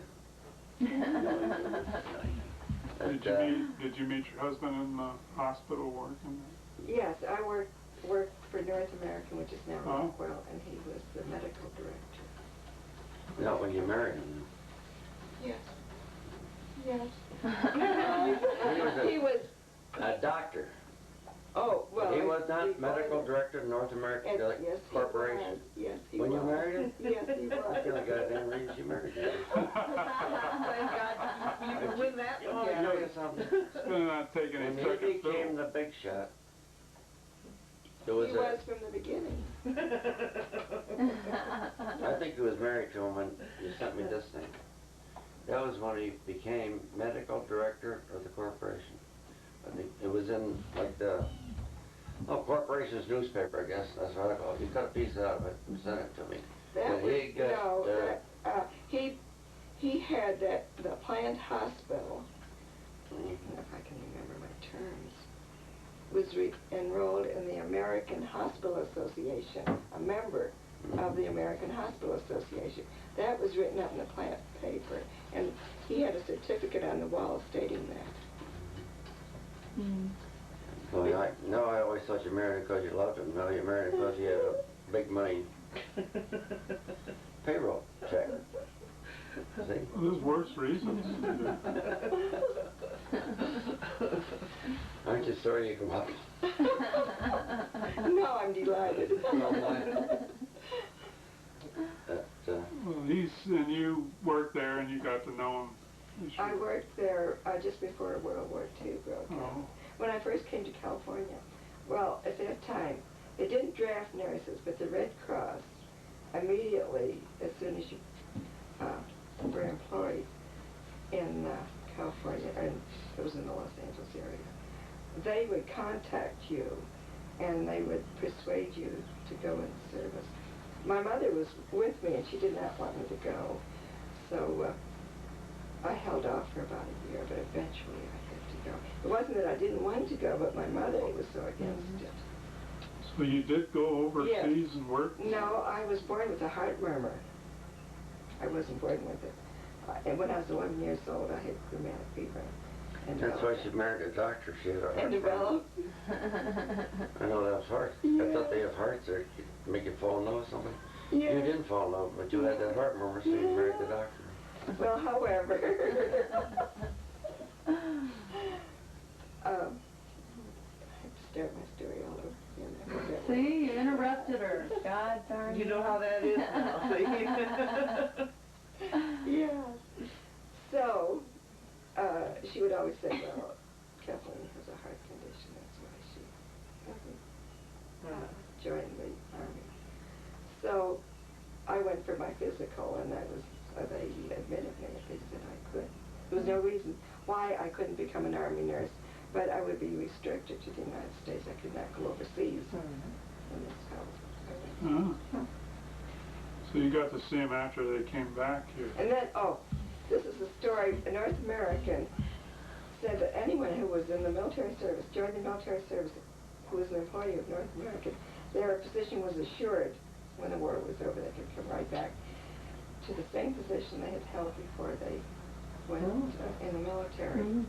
But, Did you meet your husband in the hospital working? Yes, I worked for North American, which is now Oh. Rockwell, and he was the medical director. not when you married him. Yes. Yes. He He was, A doctor. oh, well. He was not before medical that- director of North American And yes, he Corporation. was. Yes, he When was. you married him? Yes, he That's the only was. goddamn reason she married him. Thank God you can win that Oh, one, you know Gary. something? Better not take any When he second became fiddle. the big shot, there He was was from the beginning. I think he was married to him when you sent me this thing. That was when he became medical director of the corporation. I think it was in like the corporation's newspaper, I guess. That's what I call it. You cut a piece out of it and sent it to me. That And was, he got, no, had the planned hospital, if I can remember my terms, was enrolled in the American Hospital Association, a member of the American Hospital Association. That was written up in the plant paper, and he had a certificate on the wall stating that. Mm. No, I always thought you married because you loved him. No, you married because you had a big money payroll check. See? Well, there's worse reasons. Aren't you sorry you come up? No, I'm delighted. Well, and you worked there and you got to know him. I worked there just before World War II broke out. Oh. When I first came to California, well, at that time, they didn't draft nurses, but the Red Cross immediately, as soon as you were employed in California, and it was in the Los Angeles area, they would contact you and they would persuade you to go in service. My mother was with me and she did not want me to go, so I held off for about a year, but eventually I had to go. It wasn't that I didn't want to go, but my mother was so against it. So you did go overseas and work? No, I was born with a heart murmur. I wasn't born with it. And when I was 11 years old, I had rheumatic fever. And That's why she married a doctor. She had a heart and problem. developed. I know that was heart. Yeah. I thought they have hearts that make you fall in love with somebody. Yeah. You didn't fall in love, but you had that heart murmur, so you married the doctor. Well, however, I have to start my story all over again. See, you interrupted her. God darn You know how that is now, see? Yeah. So, she would always say, well, Kathleen has a heart condition, that's why she hasn't joined the Army. So, I went for my physical, and they admitted me. They said I could. There was no reason why I couldn't become an Army nurse, but I would be restricted to the United States. I could not go overseas. And that's how I went. Oh. So you got to see him after they came back here. And then, this is a story. A North American said that anyone who was in the military service, joined the military service, who was an employee of North American, their position was assured when the war was over. They could come right back to the same position they had held before they went in the military.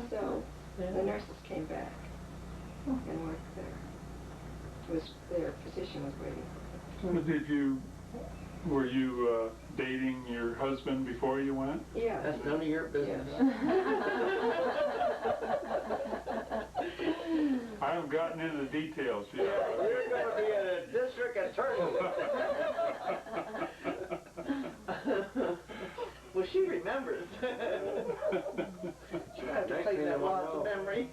So the nurses came back and worked there. Their position was waiting for them. Were you dating your husband before you went? Yeah. That's none of your business. I haven't gotten into the details yet. You're going to be a district attorney. Well, she remembers. She had to play that loss of memory.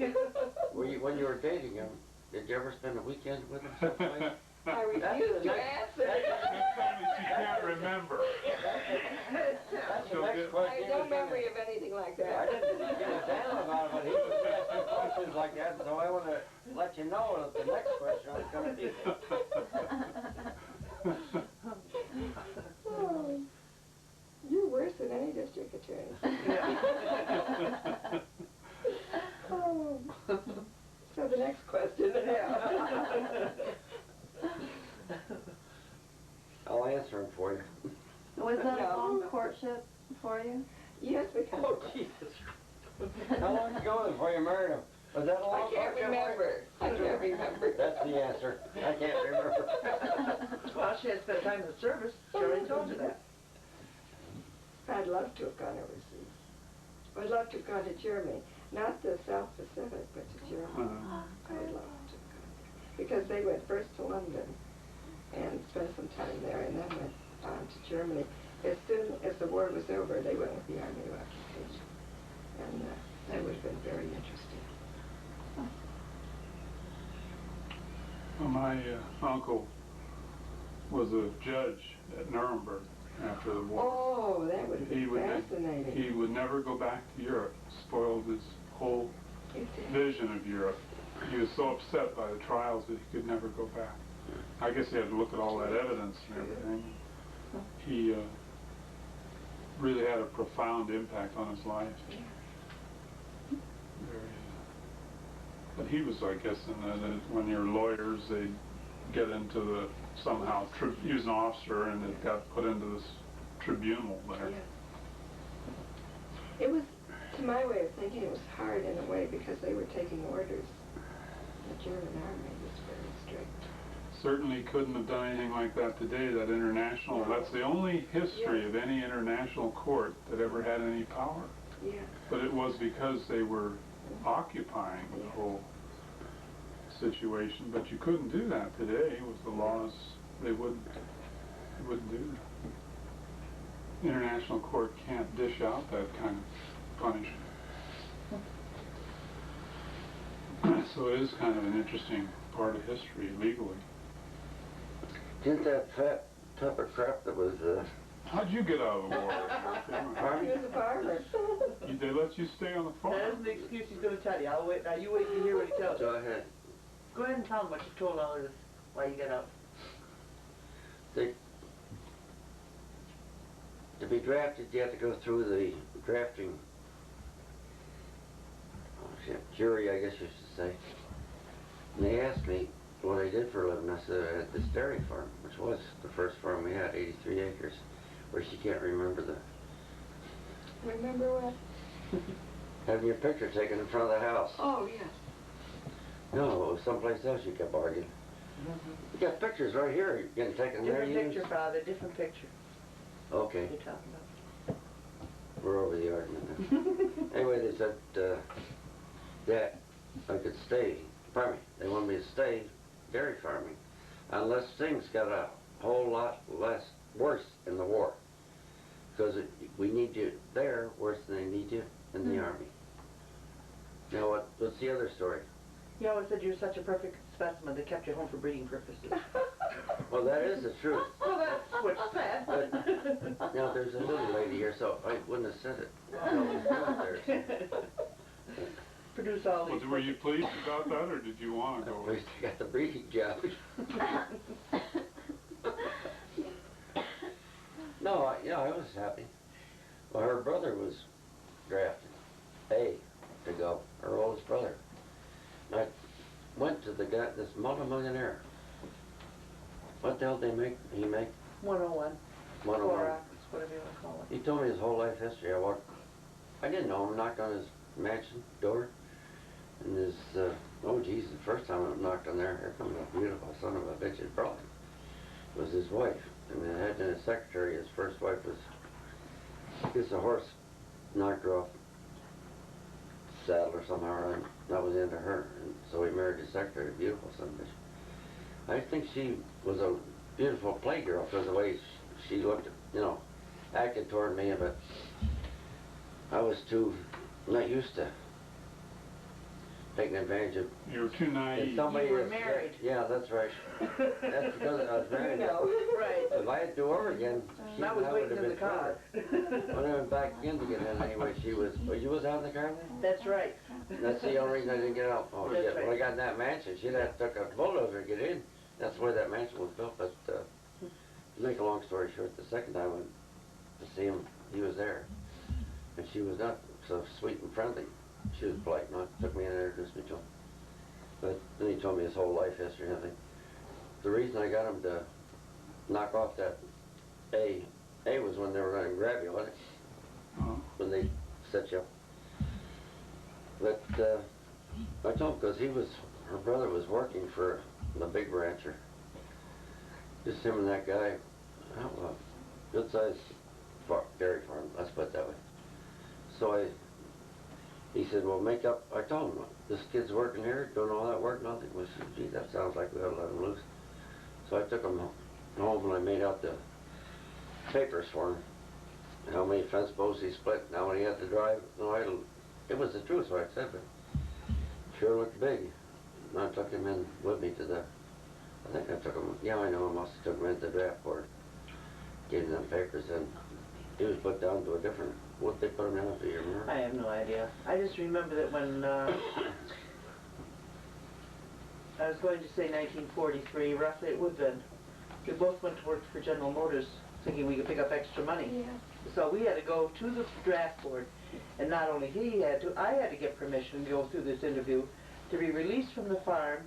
When you were dating him, did you ever spend a weekend with him someplace? I refuse to answer. She can't remember. That's the So next good. I question. have no memory of anything like I that. didn't give a damn about it, but he was asking questions like that, so I want to let you know that the next question was going to be. Oh, you're worse than any district attorney. Oh. So the next question. I'll answer them for you. Was that a No. long courtship for you? Yes, because Oh, Jesus. How long ago before you married him? Was that a long I can't courtship? remember. I can't remember. That's the answer. I can't remember. Well, she had spent time in the service. She already told you that. I'd love to have gone overseas. I'd love to have gone to Germany. Not the South Pacific, but to Germany. I would love to have gone there. Because they went first to London and spent some time there and then went on to Germany. As soon as the war was over, they went with the Army of Occupation. And that would have been very interesting. Well, my uncle was a judge at Nuremberg after the war. Oh, that would have been fascinating. He would never go back to Europe. Spoiled his whole vision of Europe. He was so upset by the trials that he could never go back. I guess he had to look at all that evidence and everything. He really had a profound impact on his life. But he was, I guess, when you're lawyers, they get into the, somehow, he was an officer and it got put into this tribunal there. Yeah. It was, to my way of thinking, it was hard in a way because they were taking orders. The German army was very strict. Certainly couldn't have done anything like that today, that international, No. that's the only history Yes. of any international court that ever had any power. Yeah. But it was because they were occupying the whole situation. But you couldn't do that today with the laws. They wouldn't do that. International court can't dish out that kind of punishment. So it is kind of an interesting part of history legally. Didn't that fat tub of crap that was, How'd you get out of the war? He was a farmer. They let you stay on the farm? That isn't the excuse he's going to tell you. I'll wait. Now you wait to hear what he tells you. go ahead. Go ahead and tell him what you told others, why you got out. To be drafted, you have to go through the drafting jury, I guess you should say. And they asked me what I did for a living. I said I had this dairy farm, which was the first farm we had, 83 acres, where she can't remember the... Remember what? Having your picture taken in front of the house. Oh, yes. No, it was someplace else you kept arguing. You got pictures right here you're getting taken there. Different picture, Father, different picture. Okay. You're talking about. We're over the argument now. Anyway, they said that I could stay, pardon me, they wanted me to stay dairy farming unless things got a whole lot worse in the war. Because we need you there worse than they need you in the Army. Now what's the other story? He always said you're such a perfect specimen they kept you home for breeding purposes. Well, that is the truth. Well, that's what's said. But now there's a little lady here, so I wouldn't have said it. Produce all these. Well, were you pleased about that, or did you want to At go? least I got the breeding job. No, I was happy. Well, her brother was drafted, to go, her oldest brother. I went to the guy, this multimillionaire. What the hell did he make? 101. 101. Clorox, whatever you want to call it. He told me his whole life history. I didn't know him. Knocked on his mansion door, and his, oh geez, the first time I knocked on there, here comes a beautiful son of a bitch that brought him. It was his wife, and it had been his secretary. His first wife was, a horse knocked her off saddle or somehow, and that was the end of her. And so he married his secretary, a beautiful son of a bitch. I think she was a beautiful playgirl because the way she looked, acted toward me, but I was not used to taking advantage of. You were too naive. Somebody You were married. Yeah, that's right. That's because I was married. Right. If I had to do over again, I was would waiting have in the been car. When I went back in to get in anyway, she was. Well, you was out in the car then? That's right. That's the only reason I didn't get out. Oh, That's shit. right. When I got in that mansion, she'd have took a bulldozer to get in. That's where that mansion was built. But to make a long story short, the second time I went to see him, he was there. And she was not so sweet and friendly. She was polite, took me in and introduced me to him. But then he told me his whole life history and everything. The reason I got him to knock off that A was when they were going to grab you, wasn't it? When they set you up. But I told him because her brother was working for the big rancher. Just him and that guy, good sized dairy farm, let's put it that way. So he said, well, make up, I told him, this kid's working here, doing all that work, nothing. I said, gee, that sounds like we ought to let him loose. So I took him home and I made out the papers for him. And how many fence posts he split, and how many he had to drive. It was the truth, what I said, but sure looked big. And I took him in with me to I think I took him, I know, I must have took him into the draft board. Gave him them papers, and he was put down to a different, what they put him down to, you remember? I have no idea. I just remember that when I was going to say 1943, roughly it would have been. We both went to work for General Motors thinking we could pick up extra money. Yeah. So we had to go to the draft board, and not only he had to, I had to get permission to go through this interview to be released from the farm,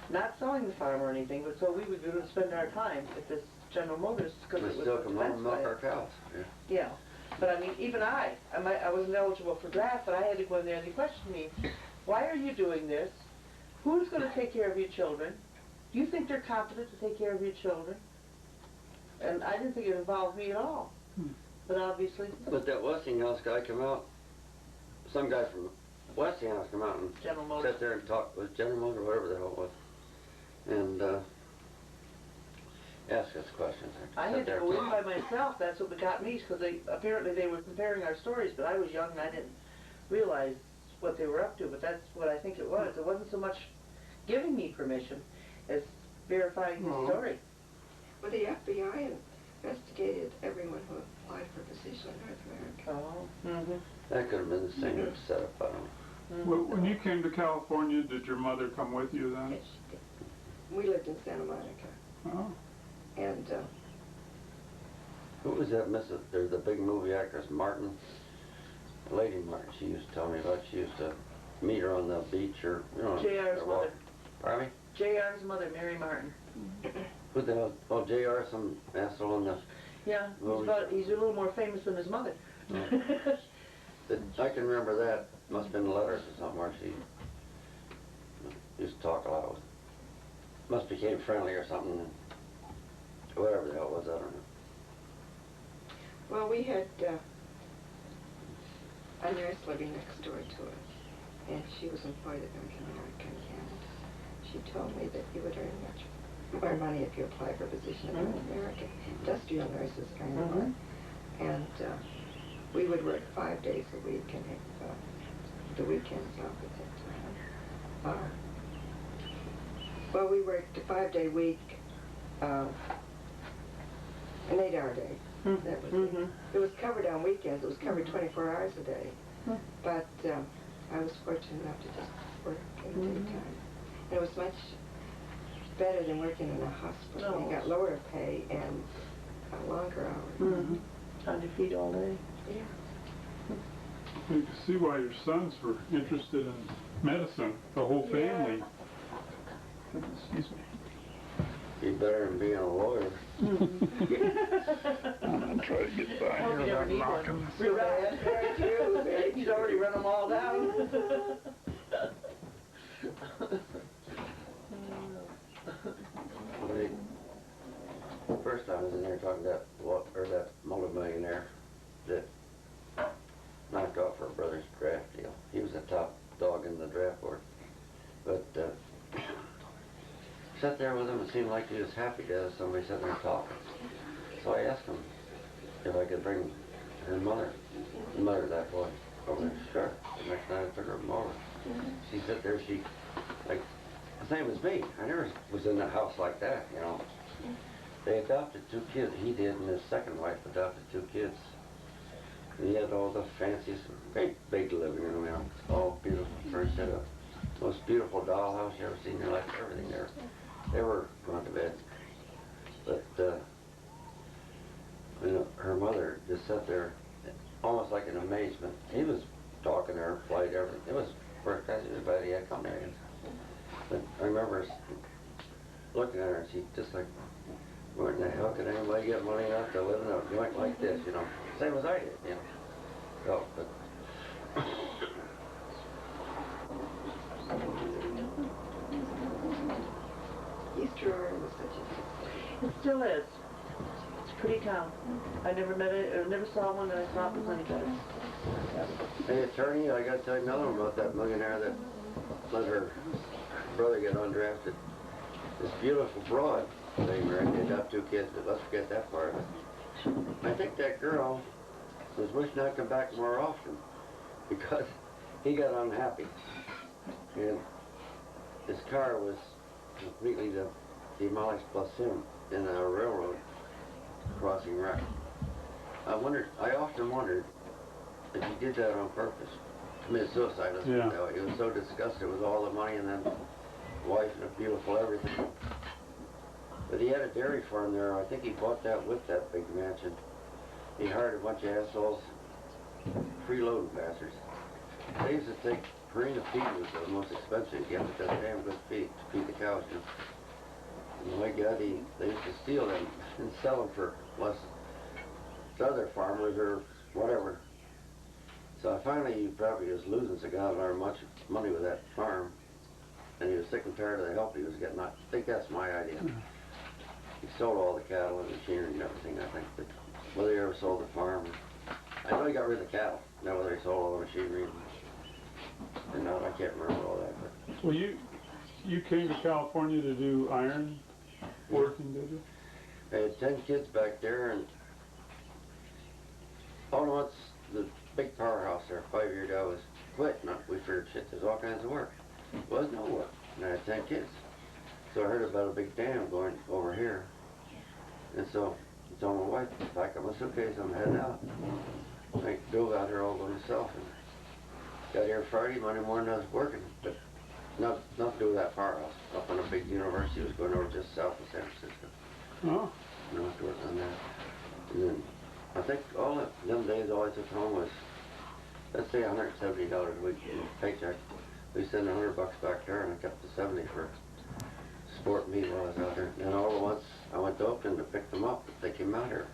not selling the farm or anything, but so we would go to spend our time at this General Motors because We it was still a come home and defense milk our plan. cows. Yeah. Yeah, but I mean, even I wasn't eligible for draft, but I had to go in there and they questioned me, why are you doing this? Who's going to take care of your children? Do you think they're competent to take care of your children? And I didn't think it involved me at all. But obviously, But that Westinghouse guy come out, some guy from Westinghouse come out and General Motors. sat there and talked with General Motors or whatever the hell it was, and asked us questions. I Sat had to there go in and by myself. That's what got me, because apparently they were comparing our stories, but I was young and I didn't realize what they were up to. But that's what I think it was. It wasn't so much giving me permission as verifying the story. Well, the FBI investigated everyone who applied for a position in North America. Oh. Mm-hmm. that could have been the same setup, I don't know. Well, when you came to California, did your mother come with you then? Yes, she did. We lived in Santa Monica, Oh. and Who was that Mrs. There's the big movie actress, Martin? Lady Martin, she used to tell me about. She used to meet her on the beach or, you know. J.R.'s or mother. walk. Pardon me? J.R.'s mother, Mary Martin. Who the hell? Oh, J.R., some asshole on the... Yeah, Well, he's a little more famous than his mother. I can remember that. Must have been letters or something where she used to talk a lot with. Must became friendly or something. Whatever the hell it was, I don't know. well, we had a nurse living next door to us, and she was employed at Meakin, and she told me that you would earn much more money if you apply for a position in North America. Industrial nurses earn more. And we would work 5 days a week and have the weekends off at that time. Well, we worked a 5-day week, an 8-hour day. That was it. It was covered on weekends. It was covered 24 hours a day. But I was fortunate enough to just work in the daytime. It was much better than working in a hospital. You got lower pay and longer hours. On your feet all day. Yeah. You can see why your sons were interested in medicine, the whole family. Excuse me. Be better than being a lawyer. I'm gonna try to get by Hope you here never without need one. knocking. Real bad. Very true. He's already run them all down. The first time I was in there talking to that multimillionaire that knocked off her brother's draft deal. He was the top dog in the draft board. But sat there with him, it seemed like he was happy to have somebody sitting there talking. So I asked him if I could bring her mother, the mother of that boy, over there. Sure. The next night I took her over. She sat there, she, like, the same as me. I never was in a house like that, you know. They adopted 2 kids. He did, and his second wife adopted 2 kids. And he had all the fanciest, great big living room, you know, all beautiful furnished. Had a most beautiful dollhouse you ever seen in your life. Everything there. They were going to bed. But, you know, her mother just sat there, almost like in amazement. He was talking to her, flight, everything. It was first class. Everybody had come there. But I remember looking at her, and she just like, where in the hell could anybody get money enough to live in a joint like this, you know? Same as I did, you know. So, but Easter Island was such a It still is. It's a pretty town. I never met it, I never saw one that I thought was any better. hey, attorney, I got to tell you another one about that millionaire that let her brother get undrafted. This beautiful broad, they married, they adopt 2 kids, but let's forget that part of it. I think that girl was wishing I'd come back more often because he got unhappy. And his car was completely demolished plus him in a railroad crossing wreck. I often wondered if he did that on purpose. Committed suicide. Yeah. He was so disgusted with all the money and then wife and a beautiful everything. But he had a dairy farm there. I think he bought that with that big mansion. he hired a bunch of assholes, freeloading bastards. They used to take Purina feed was the most expensive. You have to get damn good feed to feed the cows, you know. And my God, they used to steal them and sell them for less to other farmers or whatever. So I finally, he probably was losing so goddamn much money with that farm, and he was sick and tired of the help he was getting. I think that's my idea. He sold all the cattle and machinery and everything, I think, but whether he ever sold the farm, I know he got rid of the cattle. Now whether he sold all the machinery or not, I can't remember all that. But Well, you came to California to do iron working, did you? I had 10 kids back there, and all at once the big powerhouse there, 5-year guy was quit. And we figured, shit, there's all kinds of work. There was no work, and I had 10 kids. So I heard about a big dam going over here, and so I told my wife, pack up my suitcase, I'm heading out. I drove out here all by myself, and got here Friday, Monday morning I was working, but nothing to do with that powerhouse. Up on a big university, was going over just south of San Francisco. Oh. And I was working on that. And then I think all of them days all I took home was, let's say $170 a week in paycheck. We sent $100 back there, and I kept the 70 for sport meet while I was out there. And all at once I went to Oakland to pick them up. They came out here.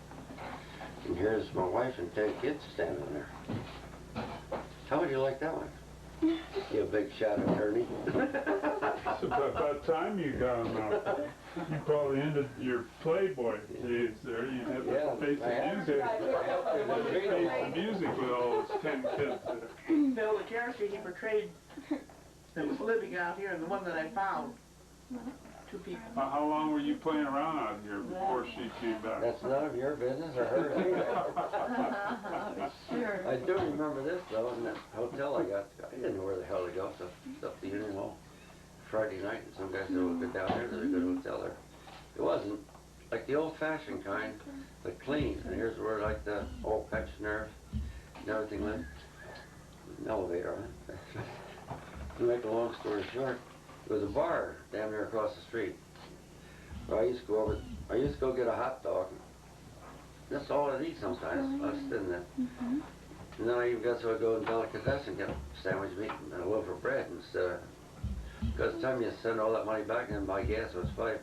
And here's my wife and 10 kids standing there. How would you like that one? You a big shot attorney. It's about time you got him out. You probably ended your Playboy days there. You had to face the music. Face the music with all those 10 kids there. Bill, the character he portrayed that was living out here and the one that I found, 2 people. How long were you playing around out here before she came back? That's none of your business or hers anyway. Sure. I do remember this though, in that hotel I got. I didn't know where the hell to go, so it's up to Union Hall. Friday night, and some guy said, "We'll go down there. There's a good hotel there." It wasn't like the old-fashioned kind, but clean. And here's where like the old pensioner and everything lived. An elevator on it. To make a long story short, there was a bar down there across the street. Where I used to go over. I used to go get a hot dog. That's all I'd eat sometimes. I was sitting there. And then I even got so I'd go in delicatessen and get a sandwich meat and a loaf of bread instead of, because the time you send all that money back and then buy gas, it was 5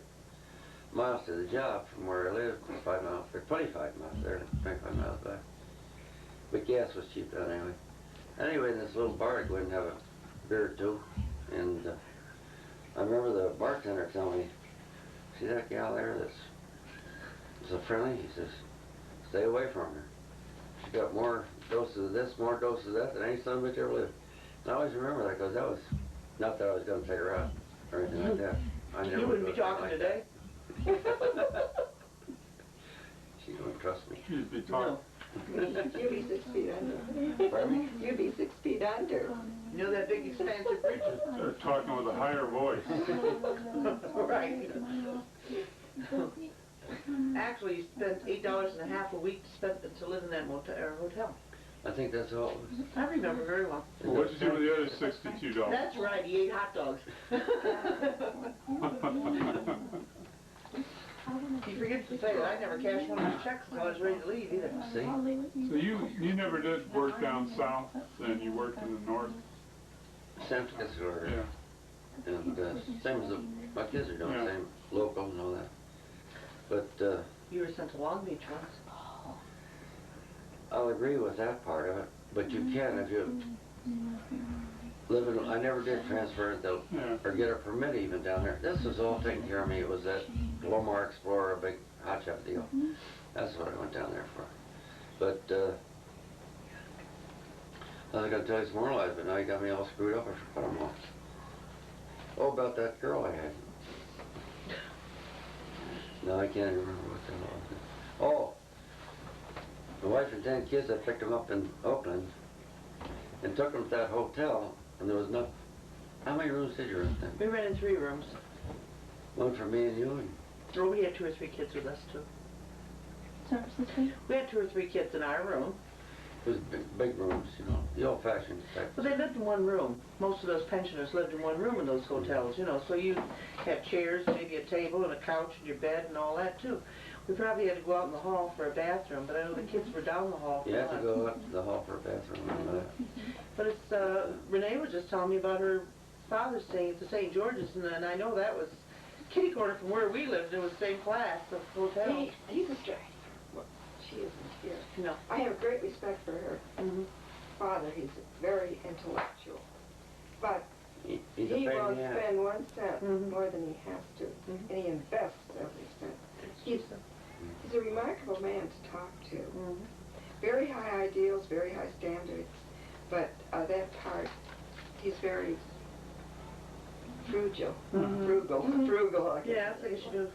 miles to the job from where I lived, 5 miles, or 25 miles there, 25 miles back. But gas was cheap then anyway. Anyway, in this little bar, I'd go in and have a beer or two, and I remember the bartender telling me, "See that gal there that's so friendly?" He says, "Stay away from her. She got more doses of this, more doses of that than any son of a bitch ever lived." And I always remember that, because that was, not that I was going to take her out or anything like that. I never You wouldn't be would do anything talking like today? She don't trust me. You'd be talking. You'd be 6 feet under. Pardon me? You'd be 6 feet under. You know that big expansive bridges? They're talking with a higher voice. Right. Actually, you spent $8.50 a week to live in that hotel. I think that's all it was. I remember very well. Well, what'd you do with the other $62? That's right, he ate hot dogs. He forgets to say that I never cashed one of his checks until I was ready to leave either. See? So you never did work down south, then you worked in the north? San Francisco area. Yeah. And same as my kids are doing, Yeah. same local and all that. But You were sent to Long Beach once. I'll agree with that part of it. But you can if you live in. I never did transfer it though, Yeah. or get a permit even down there. This was all taken care of me. It was that Lomar Explorer, a big hot shot deal. That's what I went down there for. But I was going to tell you some more lies, but now you got me all screwed up. I forgot them all. Oh, about that girl I had. No, I can't even remember what the hell it was. Oh, my wife and 10 kids, I picked them up in Oakland and took them to that hotel, and there was no. How many rooms did you rent then? We rented 3 rooms. One for me and you, and Oh, we had 2 or 3 kids with us too. We had 2 or 3 kids in our room. it was big rooms, you know, the old-fashioned type. But they lived in one room. Most of those pensioners lived in one room in those hotels, you know, so you had chairs, maybe a table and a couch and your bed and all that too. We probably had to go out in the hall for a bathroom, but I know the kids were down the hall for You have to lunch. go up to the hall for a bathroom and all that. But it's, Renee was just telling me about her father staying at the St. George's, and I know that was kitty corner from where we lived. It was the same class of hotel. He's a straight. Well, she isn't here. No. I have great respect for her Mm-hmm. father. He's very intellectual. But He's a he pain in won't the ass. spend 1 cent Mhm. more than he has to, and he invests every cent. He's a remarkable man to talk to. Mm-hmm. Very high ideals, very high standards, but that part, he's very frugal, Mhm. frugal. I guess. Yeah, I guess you do.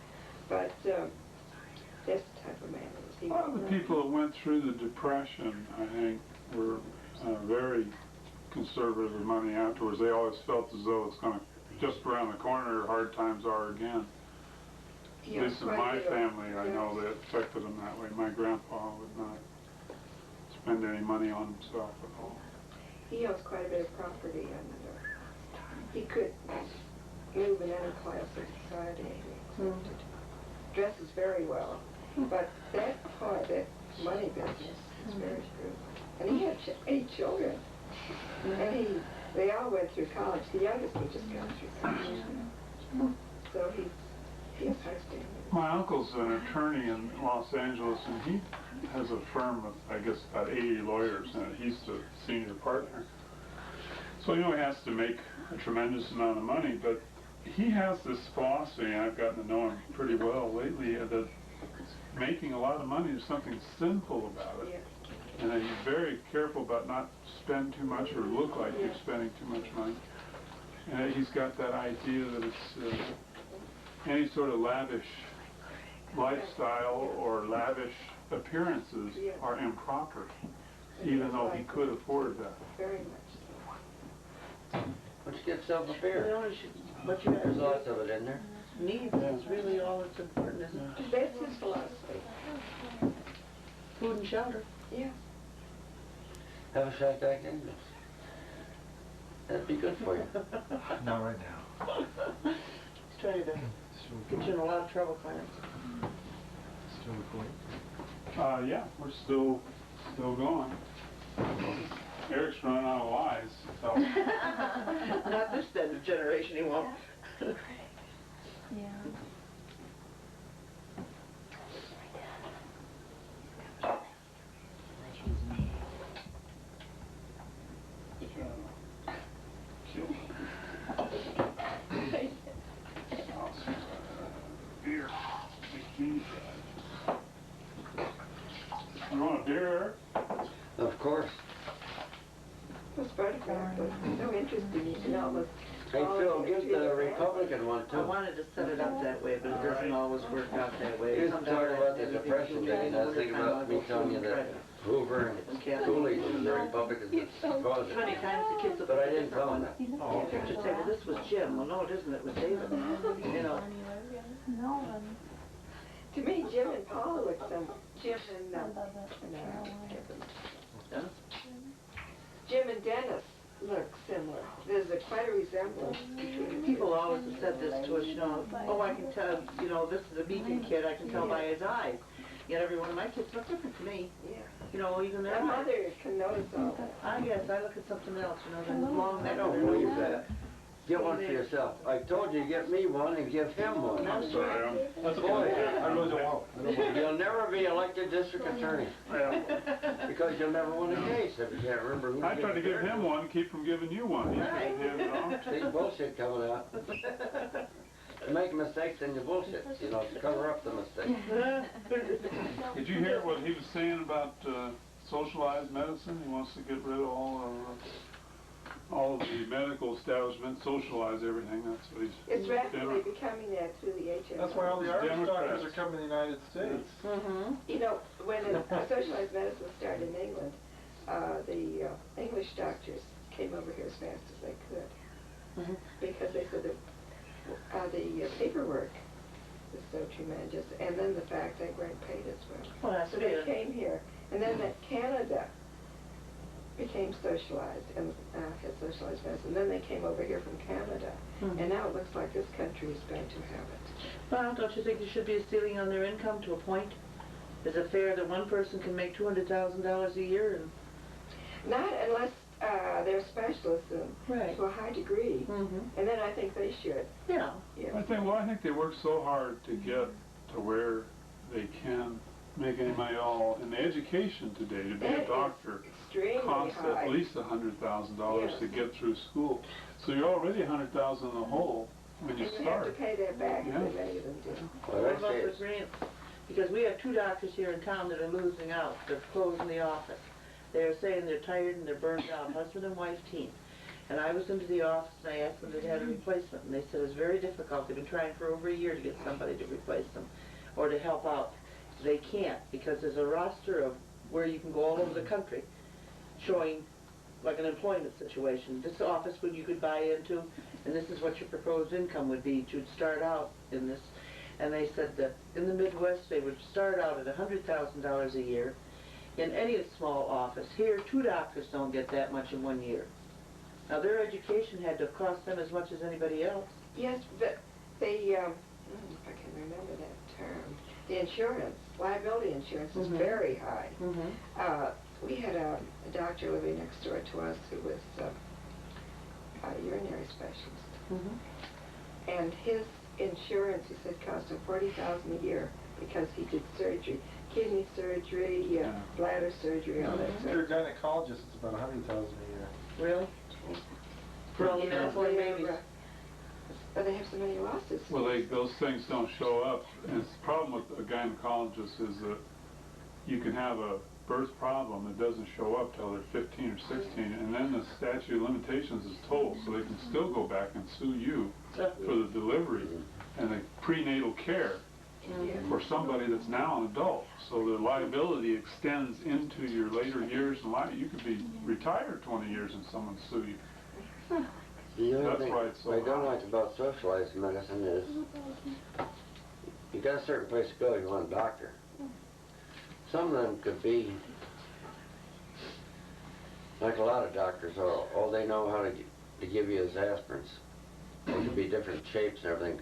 But that's the type of man he is. A lot of the people that went through the Depression, I think, were very conservative with money afterwards. They always felt as though it's going to, just around the corner, hard times are again. He At least in owns my quite a bit of- family, I know that it affected him that way. My grandpa would not spend any money on himself at all. He owns quite a bit of property, and he could move in any class of society and be accepted. Dresses very well, but that part, that money business, is very true. And he had 8 children, and they all went through college. The youngest one just got through college. So he has high standards. My uncle's an attorney in Los Angeles, and he has a firm of, I guess, about 80 lawyers, and he's the senior partner. So he has to make a tremendous amount of money, but he has this philosophy, and I've gotten to know him pretty well lately, that making a lot of money is something sinful about it. Yeah. And that he's very careful about not spend too much or look like you're spending too much money. And that he's got that idea that it's any sort of lavish lifestyle or lavish appearances are improper, even though he could afford that. Very much so. Why don't you get yourself a You beer? know, what you There's guys lots of it in there. need is really all that's important, isn't it? That's his philosophy. Food and shelter. Yeah. Have a shot Jack Daniels. That'd be good for you. Not right now. He's trying to get you in a lot of trouble, Clarence. Still recording? Yeah, we're still going. Eric's running out of lies, so. Not this generation, he won't. Yeah. Beer. You want a beer, Eric? Of course. Those photographs was so interesting. You can almost Hey follow Phil, the give history of the the Republican one I too. wanted to set it up that way, but it doesn't always work out that way. You was Sometimes talking about the it'd be Depression too thing, bad and I was in the thinking wintertime, about me I'll go telling you through that and Hoover and Coolidge was the Republicans that caused Many it. times the kids will But I put didn't tell them different that. ones. Picture say, well, this was Jim. Well, no, it isn't. It was David. You know. To me, Jim and Paula look some. Jim and Dennis? Jim and Dennis look similar. There's quite a resemblance between the two. People always have said this to us, you know, oh, I can tell, you know, this is a Meakin kid, I can tell by his eyes. Yet every one of my kids look different to me. Yeah. You know, even their My eyes. mother can notice all that. I guess I look at something else, you know, than long I neck. don't believe that. Get one for yourself. I told you to get me one and give him one. I'm sorry, That's Boy, okay. I really don't want it. You'll never be elected district attorney because you'll never win a case if you can't remember who. I tried to give him one, keep from giving you one. He Right. said, you know. See bullshit coming out. You make mistakes and you bullshit, you know, to cover up the mistake. Did you hear what he was saying about socialized medicine? He wants to get rid of all of the medical establishment, socialize everything. That's what he's. It's rapidly becoming that through the HMO. That's why all the Irish Democrats. doctors are coming to the United States. Mm-hmm. You know, when socialized medicine started in England, the English doctors came over here as fast as they could because they said that the paperwork was so tremendous, and then the fact they weren't paid as well. Well, that's So they it. came here, and then that Canada became became socialized and had socialized medicine. Then they came over here from Canada, and now it looks like this country is going to have it. Well, don't you think there should be a ceiling on their income to a point? Is it fair that one person can make $200,000 a year and... Not unless they're specialists to a high degree, and then I think they should. Yeah. I think they work so hard to get to where they can make any money at all. And the education today, to be a doctor, costs at least $100,000 to get through school. So you're already $100,000 in the hole when you and start. You have to pay that back, and many of them do. Well, What about the grants? Because we have 2 doctors here in town that are losing out. They're closing the office. They're saying they're tired and they're burned out, husband and wife team. And I was into the office and I asked them if they had a replacement, and they said it's very difficult. They've been trying for over a year to get somebody to replace them or to help out. They can't, because there's a roster of where you can go all over the country showing like an employment situation. This office would you could buy into, and this is what your proposed income would be to start out in this. And they said that in the Midwest they would start out at $100,000 a year in any small office. Here, 2 doctors don't get that much in 1 year. Now their education had to cost them as much as anybody else. Yes, but they, I don't know if I can remember that term. The insurance, liability insurance is very high. We had a doctor living next door to us who was a urinary specialist. And his insurance, he said, cost him $40,000 a year because he did surgery. Kidney surgery, bladder surgery, all that If stuff. you're a gynecologist, it's about $100,000 a year. Really? For all the newborn babies. But they have so many lawsuits. Well, those things don't show up. And the problem with a gynecologist is that you can have a birth problem that doesn't show up till they're 15 or 16, and then the statute of limitations is told, so they can still go back and sue you for the delivery and the prenatal care for somebody that's now an adult. So the liability extends into your later years in life. You could be retired 20 years and someone sue you. The only That's thing why it's so I don't high. like about socialized medicine is you got a certain place to go, you want a doctor. Some of them could be like a lot of doctors, all they know how to give you is aspirins. It could be different shapes and everything.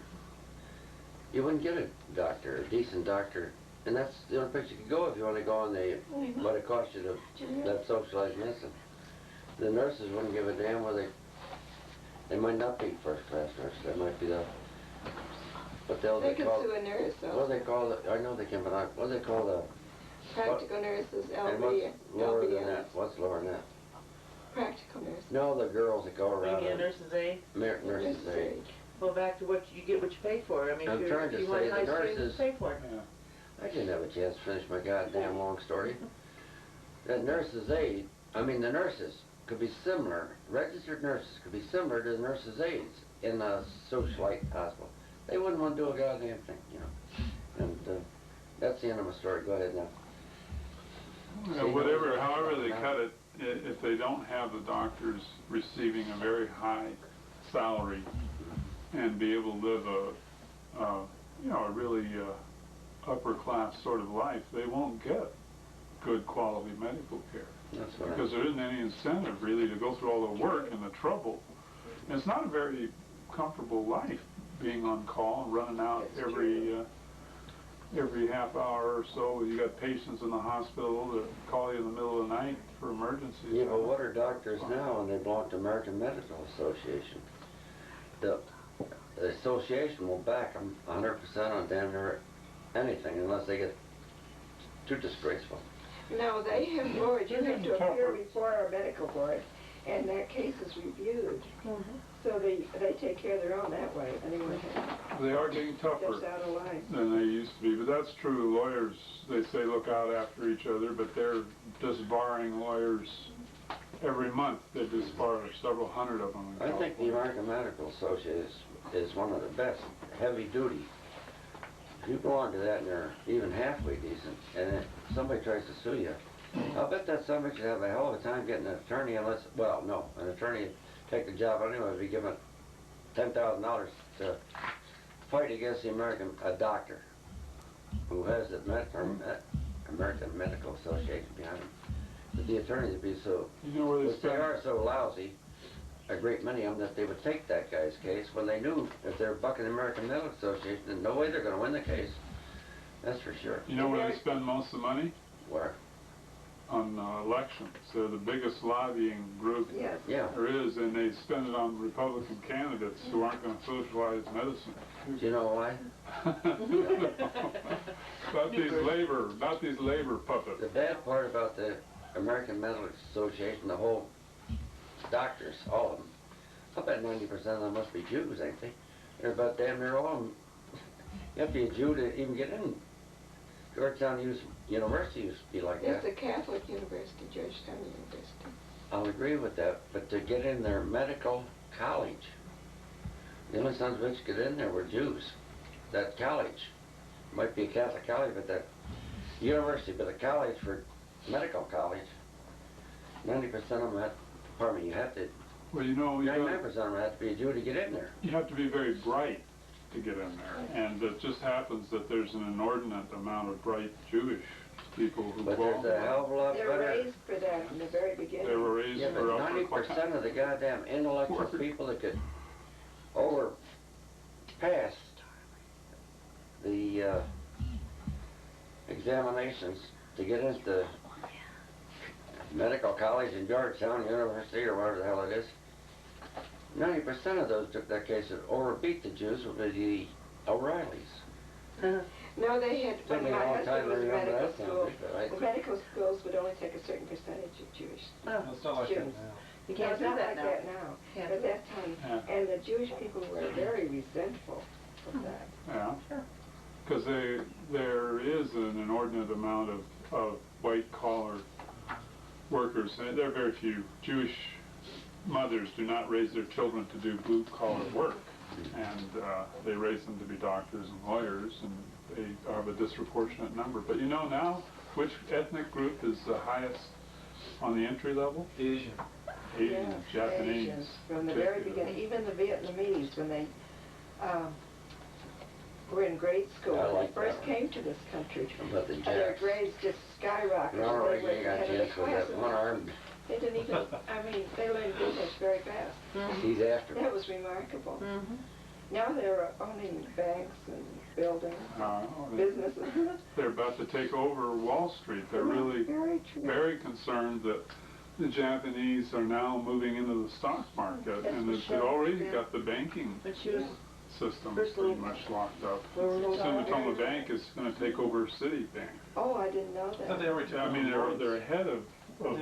You wouldn't get a doctor, a decent doctor, and that's the only place you could go if you want to go on what it costs you to that socialized medicine. The nurses wouldn't give a damn whether they might not be first-class nurses. They might be but They could sue a nurse what do also. they call it? I know they can, but what do they call the... Practical nurses, And what's lower than LVNs. that? What's lower than that? Practical nurses. No, the girls that go around. Maybe a nurse's aide. Nurses' aid. Well, back to what you get, what you pay for. I mean, I'm if trying to you want say high the streams, nurses- pay for it. Yeah. I didn't have a chance to finish my goddamn long story. That nurse's aide, I mean the nurses could be similar, registered nurses could be similar to the nurses' aides in a socialite hospital. They wouldn't want to do a goddamn thing, you know. And that's the end of my story. Go ahead now. However they cut it, if they don't have the doctors receiving a very high salary and be able to live a really upper class sort of life, they won't get good quality medical care. That's what Because there isn't any incentive really to go through all the work and the trouble. And it's not a very comfortable life being on call and running out every half hour or so. You got patients in the hospital that call you in the middle of the night for emergencies. Yeah, but what are doctors now when they belong to American Medical Association? The association will back them 100% on damn near anything unless they get too disgraceful. No, they have boards. You have to appear before our medical board, and that case is reviewed. So they take care of their own that way. If anyone They are getting tougher steps out of line. than they used to be, but that's true. Lawyers, they say look out after each other, but they're disbarring lawyers every month. They disbar several hundred of them. I think the American Medical Association is one of the best, heavy duty. If you belong to that and you're even halfway decent, and if somebody tries to sue you, I'll bet that somebody should have a hell of a time getting an attorney unless, well, no, an attorney take the job anyway if you give him $10,000 to fight against a doctor who has the American Medical Association behind him. the attorneys would be so, You know where they which they spend, are so lousy, a great many of them, that they would take that guy's case when they knew if they're bucking the American Medical Association, there's no way they're gonna win the case. That's for sure. you know where they spend most of the money? Where? On elections. They're the biggest lobbying group Yes. Yeah. there is, and they spend it on Republican candidates who aren't gonna socialize medicine. Do you know why? Not these labor puppets. The bad part about the American Medical Association, the whole doctors, all of them, I bet 90% of them must be Jews, ain't they? They're about damn near all of them. You have to be a Jew to even get in. Georgetown University used to be like that. It's a Catholic university, Georgetown University. I'll agree with that, but to get in their medical college, the only sons of which get in there were Jews. That college might be a Catholic college, but that university, but a college for medical college, 90% of them you have to, Well, you know, 99% of them have to be a Jew to get in there. you have to be very bright to get in there, and it just happens that there's an inordinate amount of bright Jewish people who But there's a hell of a lot They're better. raised for that in the very beginning. They were raised Yeah, but for upper 90% class. of the goddamn intellectual Word. people that could pass the examinations to get into medical college in Georgetown University or whatever the hell it is, 90% of those took that case that overbeat the Jews would be the O'Reillys. No, they had, Took when me a my long husband time to was in remember medical that school, sound, but I- the medical schools would only take a certain percentage of Jewish. No, it's not like that Students. now. You No, can't it's do not that like now. that now, Can't at do that time. Yeah. And the Jewish people were very resentful of that. Yeah, Sure. because there is an inordinate amount of white-collar workers. And there are very few. Jewish mothers do not raise their children to do blue-collar work, and they raise them to be doctors and lawyers, and they have a disproportionate number. But you know now, which ethnic group is the highest on the entry level? Asian. Asian, Yes, Japanese. Asians, from the very particularly. beginning, even the Vietnamese, when they were in grade school, I when like they first that. came to this country, But the their Japs, grades just skyrocketed. no, They right, were you got ahead of the chance with class. that one arm, They didn't even, I mean, they learned English very fast. he's after me. That was remarkable. Mm-hmm. Now they're owning banks and buildings, They- businesses. They're about to take over Wall Street. They're really Very true. very concerned that the Japanese are now moving into the stock market, That's and for it's sure, already yeah. got the banking But she was, system First pretty little- much locked up. little Sumitomo Bank is going to take over Citibank. Oh, I didn't know I thought that. they already took I over mean, Lloyd's. they're ahead of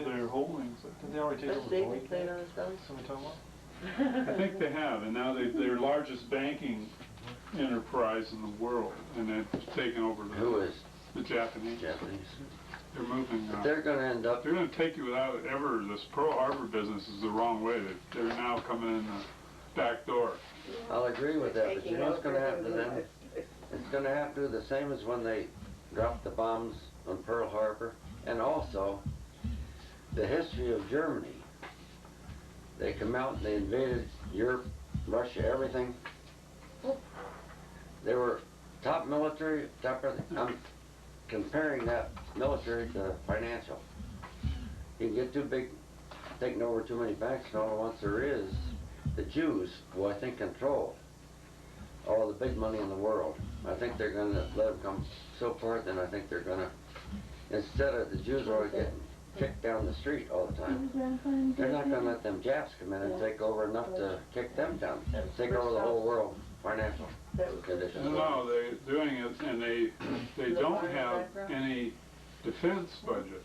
their holdings. Did they already take that's over David Lloyd's? playing on his belly. Sumitomo? I think they have, and now they're largest banking enterprise in the world, and they've taken over Who is the Japanese. Japanese? They're moving. But they're gonna end up, They're going to take you without it ever. This Pearl Harbor business is the wrong way. They're now coming in the back door. I'll agree with that, but you know what's gonna happen to them? It's- It's gonna have to do the same as when they dropped the bombs on Pearl Harbor, and also the history of Germany. They come out and they invaded Europe, Russia, everything. They were top military, top everything. I'm comparing that military to financial. You can get too big, taking over too many banks, and all at once there is the Jews, who I think control all the big money in the world. I think they're gonna let them come so far, then I think they're gonna, instead of the Jews always getting kicked down the street all the time, they're not gonna let them Japs come in and take over enough to kick them down, take over the whole world financial conditions. No, they're doing it, and they don't have any defense budget.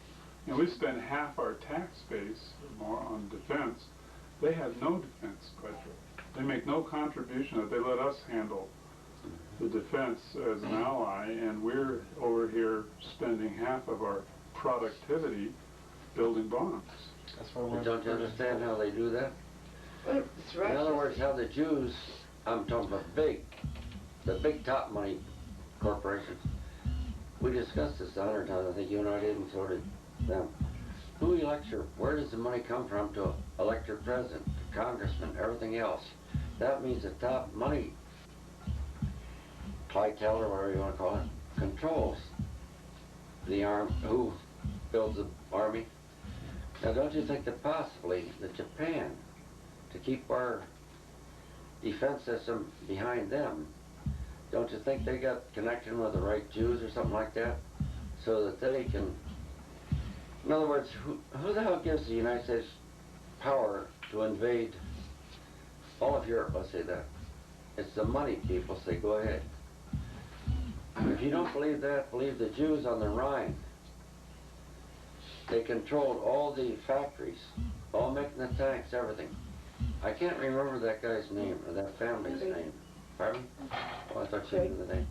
You know, we spend half our tax base or more on defense. They have no defense budget. They make no contribution. That they let us handle the defense as an ally, and we're over here spending half of our productivity building bonds. That's why we're. But don't you understand how they do that? Well, it's In other Russian. words, how the Jews, I'm talking about the big top money corporations. We discussed this 100 times, I think you and I did, and so did them. Who elects your, where does the money come from to elect your president, congressman, everything else? That means the top money, clientele or whatever you want to call it, controls the who builds the army, Now, don't you think that possibly that Japan, to keep our defense system behind them, don't you think they got connection with the right Jews or something like that, so that they can, in other words, who the hell gives the United States power to invade all of Europe, let's say that? It's the money people say, go ahead. If you don't believe that, believe the Jews on the Rhine. They controlled all the factories, all making the tanks, everything. I can't remember that guy's name, or that family's name. Pardon me? Oh, I thought you knew the name.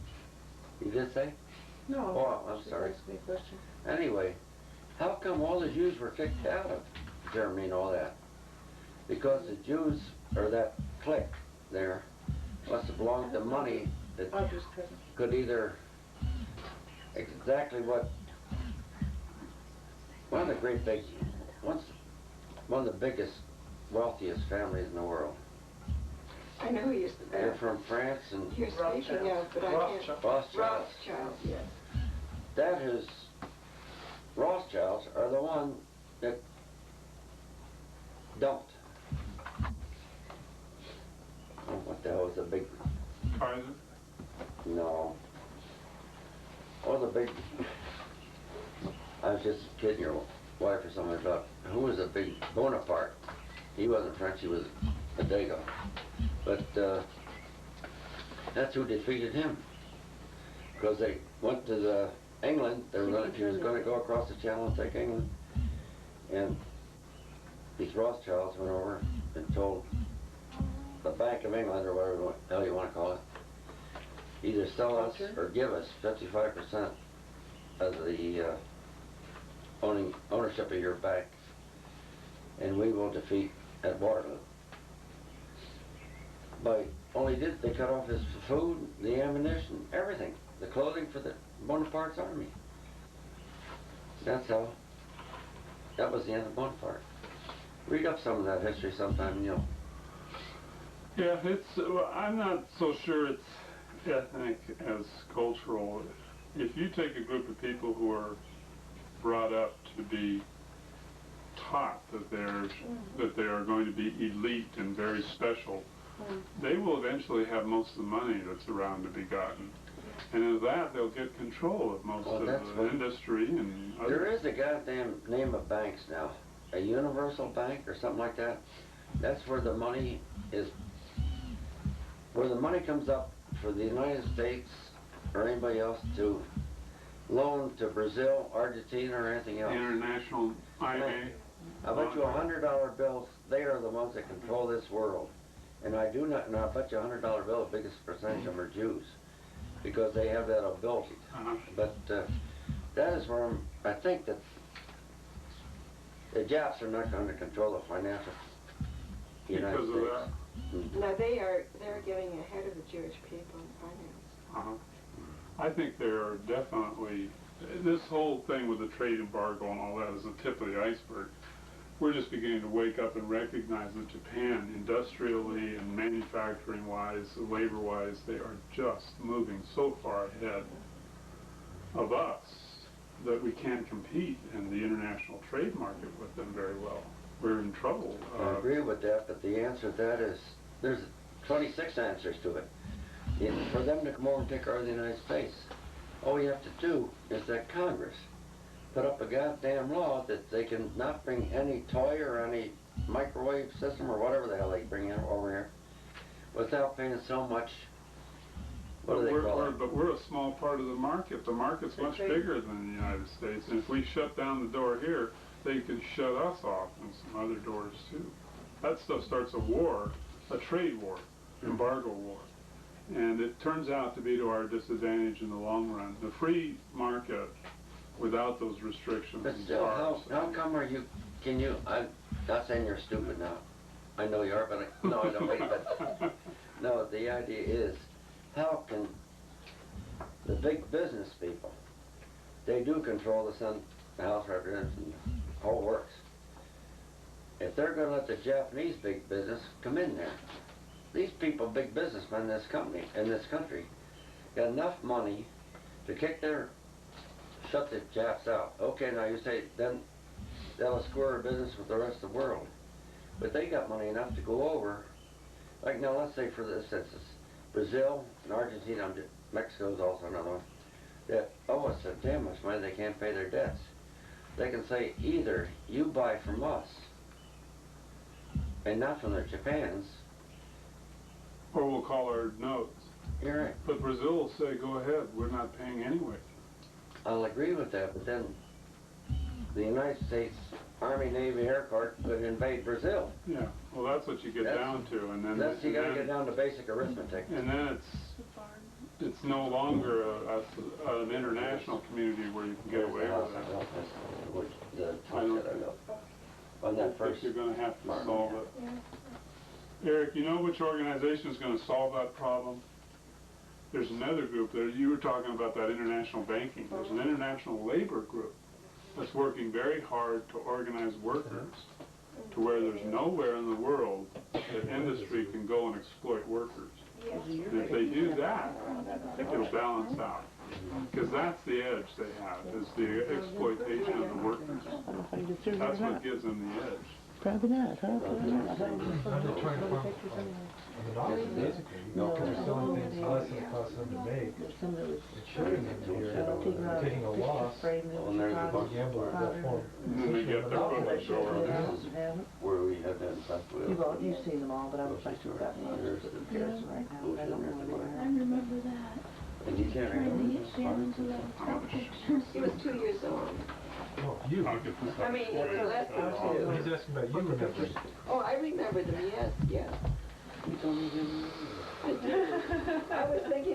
You did say? No. Oh, I'm sorry. Ask me a question. Anyway, how come all the Jews were kicked out of Germany and all that? Because the Jews, or that clique there, must have belonged to money that Audrey's cousin. could either exactly what one of the great big one of the biggest wealthiest families in the world. I know he is the They're best. from France and You're speaking of, but I can't. Rothschild. Rothschild, yes. That is, Rothschilds are the one that dumped. Oh, what the hell is the big? Kaiser? No. Oh, the big. I was just kidding your wife or something about who was a big Bonaparte. He wasn't French, he was a Dago. But that's who defeated him. Because they went to England, he was going to go across the channel and take England. And these Rothschilds went over and told the Bank of England, or whatever the hell you want to call it, either sell us or give us 55% of the ownership of your bank, and we will defeat at Waterloo. But only did they cut off his food, the ammunition, everything, the clothing for the Bonaparte's army. That's how. That was the end of Bonaparte. Read up some of that history sometime, you know. Yeah, well, I'm not so sure it's ethnic as cultural. If you take a group of people who are brought up to be taught that they are going to be elite and very special, they will eventually have most of the money that's around to be gotten. And in that, they'll get control of most of the industry and other. There is a goddamn name of banks now. A universal bank or something like that. That's where the money is, where the money comes up for the United States or anybody else to loan to Brazil, Argentina, or anything else. International IA. I bet you $100 bills, they are the ones that control this world. And I do not, and I bet you $100 bill, the biggest percentage of them are Jews, because they have that ability. But that is where I think that the Japs are not going to control the financial United Because States. of that? Now they're getting ahead of the Jewish people in finance. I think there are definitely, this whole thing with the trade embargo and all that is the tip of the iceberg. We're just beginning to wake up and recognize that Japan, industrially and manufacturing-wise, labor-wise, they are just moving so far ahead of us that we can't compete in the international trade market with them very well. We're in trouble. I agree with that, but the answer to that is, there's 26 answers to it. For them to come over and take over the United States, all you have to do is that Congress put up a goddamn law that they can not bring any toy or any microwave system or whatever the hell they bring in over here without paying so much. What do they call it? But we're a small part of the market. The market's much bigger than the United States, and if we shut down the door here, they could shut us off and some other doors too. That stuff starts a war, a trade war, embargo war. And it turns out to be to our disadvantage in the long run. The free market without those restrictions But is still, ours. how come are you, I'm not saying you're stupid now. I know you are, but no, I don't mean but no, the idea is, how can the big business people, they do control the House of Representatives and the whole works. If they're going to let the Japanese big business come in there, these people, big businessmen in this country, got enough money to shut the Japs out. Okay, now you say, then they'll square business with the rest of the world. But they got money enough to go over, like now let's say for this instance, Brazil and Argentina, Mexico's also another one, that owe us damn much money, they can't pay their debts. They can say either you buy from us and not from the Japans. Or we'll call our notes. You're right. But Brazil will say, go ahead, we're not paying anyway. I'll agree with that, but then the United States Army, Navy, Air Corps could invade Brazil. Yeah, well that's what you get down to, and then... That's, you gotta get down to basic arithmetic. And then it's no longer an international community where you can get away with that. I don't think you're going to have to solve it. Eric, you know which organization is going to solve that problem? There's another group there. You were talking about that international banking. There's an international labor group that's working very hard to organize workers to where there's nowhere in the world that industry can go and exploit workers. And if they do that, I think it'll balance out. Because that's the edge they have, is the exploitation of the workers. That's what gives them the edge. Probably not, huh? I'm just trying to find a monopoly, basically, because they're selling things less than it costs them to make, and shipping them here, taking a loss, And there's a bunch gambler at that point. And then they get their foot door. where we had that stuff with. You've seen them all, but I'm trying to forget the names of the comparison right now. I don't know where they I are. remember that. And you can't remember this part. He was 2 years old. Oh, you. I'll get this I up. mean, it was less than He's 2. asking about you remembering. Oh, I remember them, yes, yes. You don't even... I do. I was thinking